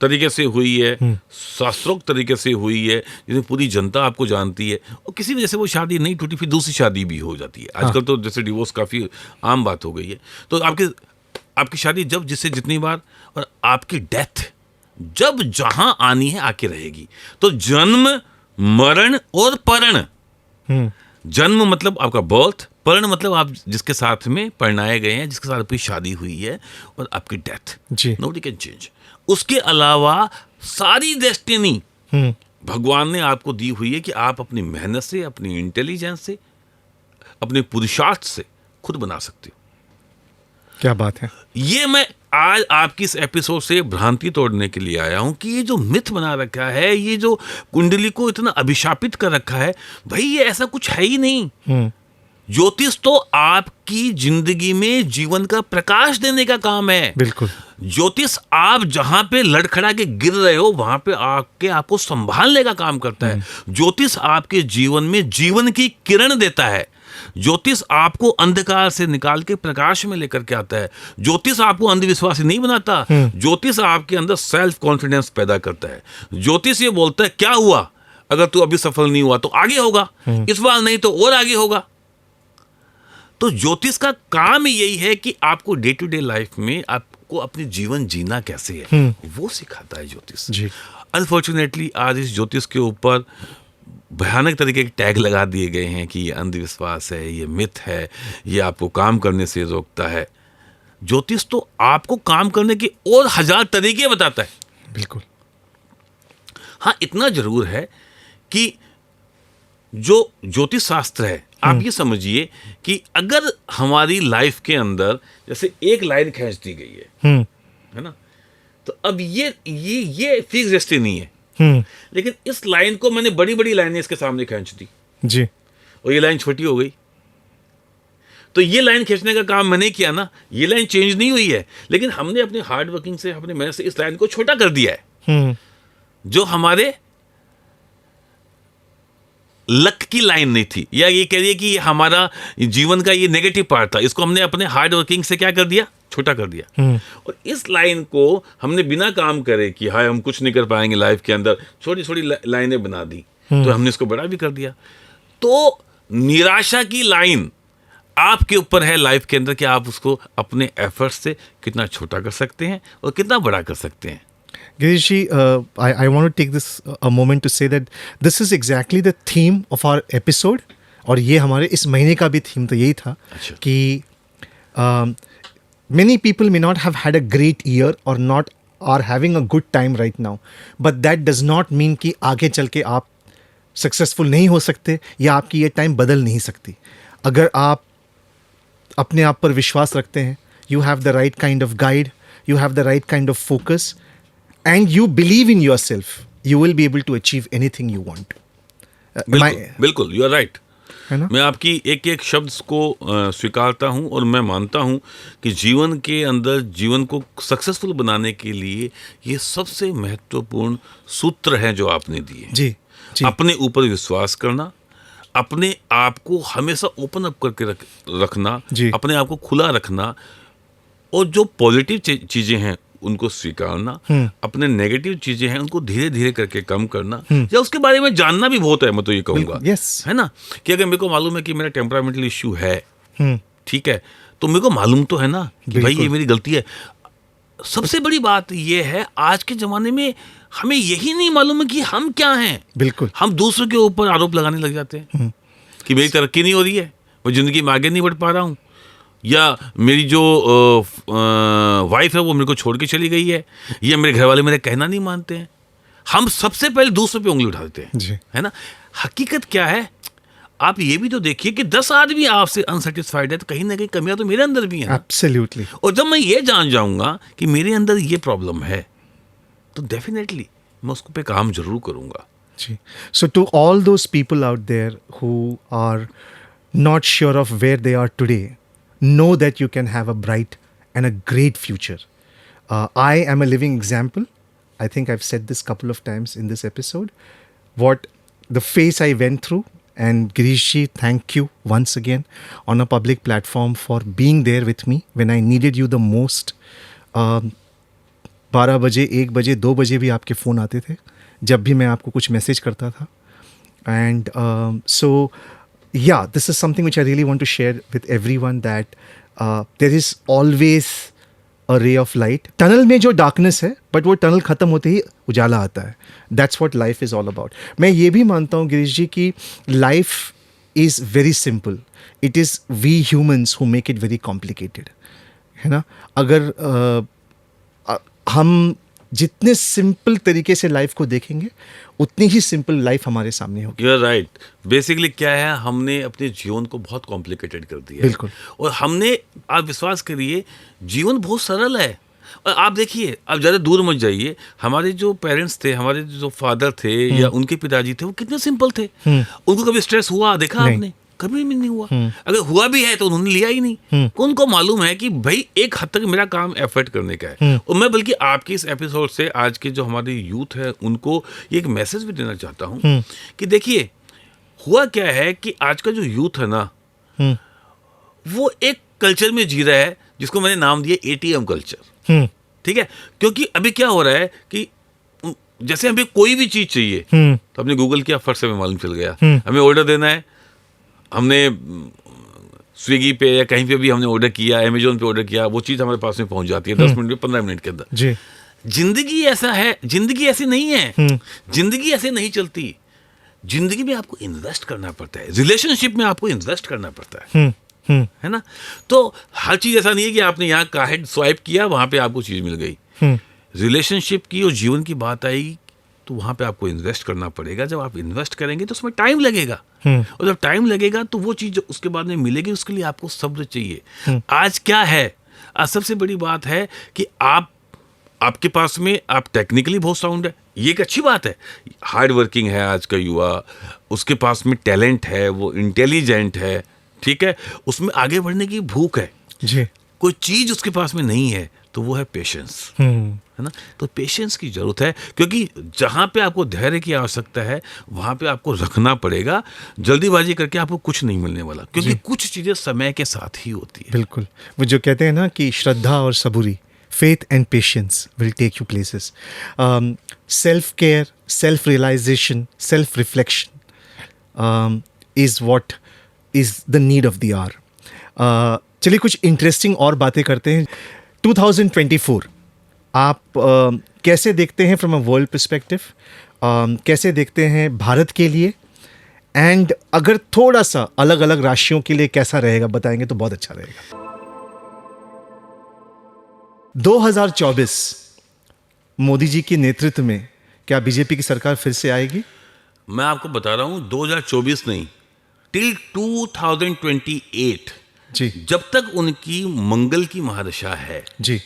तरीके से हुई है, शास्त्रोक्त तरीके से हुई है, जिसमें पूरी जनता आपको जानती है, और किसी वजह से वो शादी नहीं टूटी, फिर दूसरी शादी भी हो जाती है। आजकल तो जैसे डिवोर्स काफी आम बात हो गई है। तो आपकी शादी जब जिससे जितनी बार, और आपकी डेथ जब जहां आनी है आके रहेगी। तो जन्म, मरण और परण। जन्म मतलब आपका बर्थ, परण मतलब आप जिसके साथ में परिणाए गए हैं, जिसके साथ आपकी शादी हुई है, और आपकी डेथ। जी। Nobody can change. उसके अलावा सारी डेस्टिनी भगवान ने आपको दी हुई है कि आप अपनी मेहनत से, अपनी इंटेलिजेंस से, अपने पुरुषार्थ से खुद बना सकते हो। क्या बात है। ये मैं आज आपकी इस एपिसोड से भ्रांति तोड़ने के लिए आया हूं कि ये जो मिथ बना रखा है, ये जो कुंडली को इतना अभिशापित कर रखा है, भाई ये ऐसा कुछ है ही नहीं। ज्योतिष तो आपकी जिंदगी में जीवन का प्रकाश देने का काम है। बिल्कुल। ज्योतिष आप जहां पे लड़खड़ा के गिर रहे हो, वहां पे आके आपको संभालने का काम करता है। ज्योतिष आपके जीवन में जीवन की किरण देता है। ज्योतिष आपको अंधकार से निकाल के प्रकाश में लेकर के आता है। ज्योतिष आपको अंधविश्वासी नहीं बनाता। ज्योतिष आपके अंदर सेल्फ कॉन्फिडेंस पैदा करता है। ज्योतिष ये बोलता है क्या हुआ, अगर तू अभी सफल नहीं हुआ तो आगे होगा, इस बार नहीं तो और आगे होगा। तो ज्योतिष का काम यही है कि आपको डे टू डे लाइफ में आप आपको अपनी जीवन जीना कैसे है वो सिखाता है ज्योतिष। जी। अनफॉर्चुनेटली आज इस ज्योतिष के ऊपर भयानक तरीके के टैग लगा दिए गए हैं कि ये अंधविश्वास है, ये मिथ है, ये आपको काम करने से रोकता है। ज्योतिष तो आपको काम करने के और 1000 तरीके बताता है। बिल्कुल। हाँ, इतना जरूर है कि जो ज्योतिष शास्त्र है, आप ये समझिए कि अगर हमारी लाइफ के अंदर जैसे एक लाइन खींच दी गई है ना, तो अब ये फिक्स डेस्टिनी है, लेकिन इस लाइन को मैंने बड़ी बड़ी लाइनें इसके सामने खींच दी जी। और ये लाइन छोटी हो गई, तो ये लाइन खींचने का काम मैंने किया ना, ये लाइन चेंज नहीं हुई है, लेकिन हमने अपने हार्ड वर्किंग से, अपने मेहनत से इस लाइन को छोटा कर दिया है। जो हमारे लक की लाइन नहीं थी, या ये कह रही है कि हमारा जीवन का ये नेगेटिव पार्ट था, इसको हमने अपने हार्ड वर्किंग से क्या कर दिया, छोटा कर दिया। और इस लाइन को हमने बिना काम करे कि हाय हम कुछ नहीं कर पाएंगे लाइफ के अंदर, छोटी छोटी लाइनें बना दी, तो हमने इसको बड़ा भी कर दिया। तो निराशा की लाइन आपके ऊपर है लाइफ के अंदर कि आप उसको अपने एफर्ट से कितना छोटा कर सकते हैं और कितना बड़ा कर सकते हैं। Girish ji, I want to take this a moment to say that this is exactly the theme of our episode, और ये हमारे इस महीने का भी थीम तो यही था कि many people may not have had a great year or not are having a good time right now, but that does not mean कि आगे चल के आप सक्सेसफुल नहीं हो सकते या आपकी ये टाइम बदल नहीं सकती। अगर आप अपने आप पर विश्वास रखते हैं, you have the right kind of guide, you have the right kind of focus, and you believe in yourself, you will be able to achieve anything you want. बिल्कुल, you are right. है ना? मैं आपकी एक एक शब्द को स्वीकारता हूं और मैं मानता हूं कि जीवन के अंदर जीवन को सक्सेसफुल बनाने के लिए ये सबसे महत्वपूर्ण सूत्र हैं जो आपने दिए। जी, जी। अपने ऊपर विश्वास करना, अपने आप को हमेशा ओपन अप करके रखना, अपने आप को खुला रखना, और जो पॉजिटिव चीजें हैं उनको स्वीकारना, अपने नेगेटिव चीजें हैं उनको धीरे धीरे करके कम करना, या उसके बारे में जानना भी बहुत है। मैं तो ये कहूंगा, है ना, कि अगर मेरे को मालूम है कि मेरा टेम्परामेंटल इश्यू है, ठीक है, तो मेरे को मालूम तो है ना कि भाई ये मेरी गलती है। सबसे बड़ी बात ये है, आज के जमाने में हमें यही नहीं मालूम है कि हम क्या हैं। बिल्कुल। हम दूसरों के ऊपर आरोप लगाने लग जाते हैं कि मेरी तरक्की नहीं हो रही है, मैं जिंदगी में आगे नहीं बढ़ पा रहा हूँ, या मेरी जो वाइफ है वो मेरे को छोड़ के चली गई है, या मेरे घर वाले मेरे कहना नहीं मानते हैं। हम सबसे पहले दूसरों पे उंगली उठा देते हैं, है ना। हकीकत क्या है, आप ये भी तो देखिए कि 10 आदमी आपसे अनसेटिस्फाइड है, तो कहीं ना कहीं कमियां तो मेरे अंदर भी हैं। एब्सोल्युटली। और जब मैं ये जान जाऊंगा कि मेरे अंदर ये प्रॉब्लम है, तो डेफिनेटली मैं उसको पे काम जरूर करूंगा। जी। So to all those people out there who are not sure of where they are today, know that you can have a bright and a great future. I am a living example. I think I've said this couple of times in this episode. What the phase I went through, and Girish ji, thank you once again on a public platform for being there with me when I needed you the most. 12 बजे, 1 बजे, 2 बजे भी आपके phone आते थे जब भी मैं आपको कुछ मैसेज करता था. And so yeah, this is something which I really want to share with everyone, that there is always a ray of light. Tunnel में जो डार्कनेस है, बट वो टनल ख़त्म होते ही उजाला आता है. That's what life is all about. मैं ये भी मानता हूँ गिरीश जी कि life is very simple. It is we humans who make it very complicated. है ना. अगर हम जितने सिंपल तरीके से लाइफ को देखेंगे, उतनी ही सिंपल लाइफ हमारे सामने होगी. You are right. बेसिकली क्या है, हमने अपने जीवन को बहुत कॉम्प्लिकेटेड कर दिया. बिल्कुल. और हमने, आप विश्वास करिए, जीवन बहुत सरल है. और आप देखिए, आप ज़्यादा दूर मत जाइए, हमारे जो पेरेंट्स थे, हमारे जो फादर थे या उनके पिताजी थे, वो कितने सिंपल थे. उनको कभी स्ट्रेस हुआ देखा आपने? कभी भी नहीं हुआ. अगर हुआ भी है तो उन्होंने लिया ही नहीं. उनको मालूम है कि भाई एक हद तक मेरा काम एफर्ट करने का है. और मैं बल्कि आपके इस एपिसोड से आज के जो हमारे यूथ है उनको ये एक मैसेज भी देना चाहता हूँ कि देखिए, हुआ क्या है कि आज का जो यूथ है ना, वो एक कल्चर में जी रहा है जिसको मैंने नाम दिया एटीएम कल्चर. ठीक है. क्योंकि अभी क्या हो रहा है कि जैसे हमें कोई भी चीज चाहिए तो हमने गूगल किया, फट से हमें मालूम चल गया. हमें ऑर्डर देना है, हमने स्विगी पे या कहीं पे भी हमने ऑर्डर किया, अमेजोन पे ऑर्डर किया, वो चीज़ हमारे पास में पहुंच जाती है 10 मिनट में, 15 मिनट के अंदर। जी। जिंदगी ऐसा है, जिंदगी ऐसी नहीं है, जिंदगी ऐसे नहीं चलती। जिंदगी में आपको इन्वेस्ट करना पड़ता है, रिलेशनशिप में आपको इन्वेस्ट करना पड़ता है ना। तो हर चीज ऐसा नहीं है कि आपने यहाँ का हेड स्वाइप किया, वहां पे आपको चीज मिल गई। रिलेशनशिप की और जीवन की बात आएगी तो वहां पे आपको इन्वेस्ट करना पड़ेगा। जब आप इन्वेस्ट करेंगे तो उसमें टाइम लगेगा, और जब टाइम लगेगा तो वो चीज उसके बाद में मिलेगी, उसके लिए आपको सब्र चाहिए। आज क्या है, आज सबसे बड़ी बात है कि आपके पास में आप टेक्निकली बहुत साउंड है, ये एक अच्छी बात है। हार्ड वर्किंग है आज का युवा, उसके पास में टैलेंट है, वो इंटेलिजेंट है, ठीक है, उसमें आगे बढ़ने की भूख है जी। कोई चीज उसके पास में नहीं है तो वो है पेशेंस, है ना। तो पेशेंस की जरूरत है, क्योंकि जहां पे आपको धैर्य की आवश्यकता है वहां पे आपको रखना पड़ेगा। जल्दीबाजी करके आपको कुछ नहीं मिलने वाला, क्योंकि कुछ चीजें समय के साथ ही होती है। बिल्कुल, वो जो कहते हैं ना कि श्रद्धा और सबूरी, faith and patience will take you places. Self-care, self-realization, self-reflection is what is the need of the hour. चलिए कुछ इंटरेस्टिंग और बातें करते हैं। 2024 आप कैसे देखते हैं फ्रॉम अ वर्ल्ड पर्सपेक्टिव, कैसे देखते हैं भारत के लिए, एंड अगर थोड़ा सा अलग अलग राशियों के लिए कैसा रहेगा बताएंगे तो बहुत अच्छा रहेगा। 2024 मोदी जी के नेतृत्व में क्या बीजेपी की सरकार फिर से आएगी? मैं आपको बता रहा हूं 2024 नहीं, टिल 2028 जी जब तक उनकी मंगल की महादशा है, जी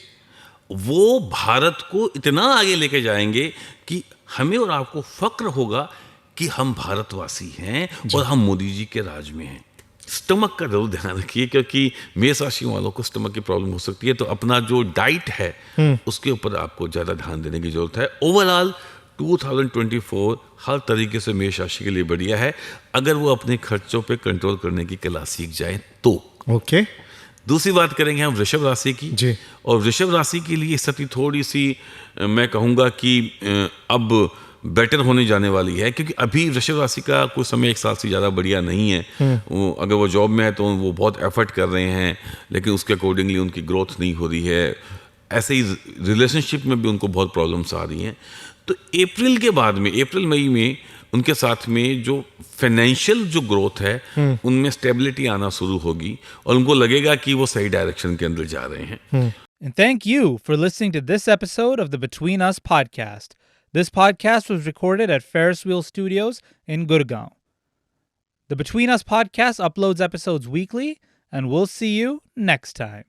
वो भारत को इतना आगे लेके जाएंगे कि हमें और आपको फक्र होगा कि हम भारतवासी हैं और हम मोदी जी के राज में हैं। स्टमक का जरूर ध्यान रखिए, क्योंकि मेष राशि वालों को स्टमक की प्रॉब्लम हो सकती है, तो अपना जो डाइट है उसके ऊपर आपको ज़्यादा ध्यान देने की जरूरत है। ओवरऑल 2024 हर तरीके से मेष राशि के लिए बढ़िया है, अगर वो अपने खर्चों पे कंट्रोल करने की कला सीख जाए तो। ओके। दूसरी बात करेंगे हम वृषभ राशि की जी। और वृषभ राशि के लिए स्थिति थोड़ी सी मैं कहूँगा कि अब बेटर होने जाने वाली है, क्योंकि अभी वृषभ राशि का कुछ समय एक साल से ज़्यादा बढ़िया नहीं है। अगर वो जॉब में है तो वो बहुत एफर्ट कर रहे हैं, लेकिन उसके अकॉर्डिंगली उनकी ग्रोथ नहीं हो रही है। ऐसे ही रिलेशनशिप में भी उनको बहुत प्रॉब्लम्स आ रही हैं। तो अप्रैल के बाद में, अप्रैल मई में उनके साथ में जो फाइनेंशियल जो ग्रोथ है उनमें स्टेबिलिटी आना शुरू होगी और उनको लगेगा कि वो सही डायरेक्शन के अंदर जा रहे हैं। And thank you for listening to this episode of the Between Us podcast. This podcast was recorded at Ferris Wheel Studios in Gurgaon. The Between Us podcast uploads episodes weekly, and we'll see you next time.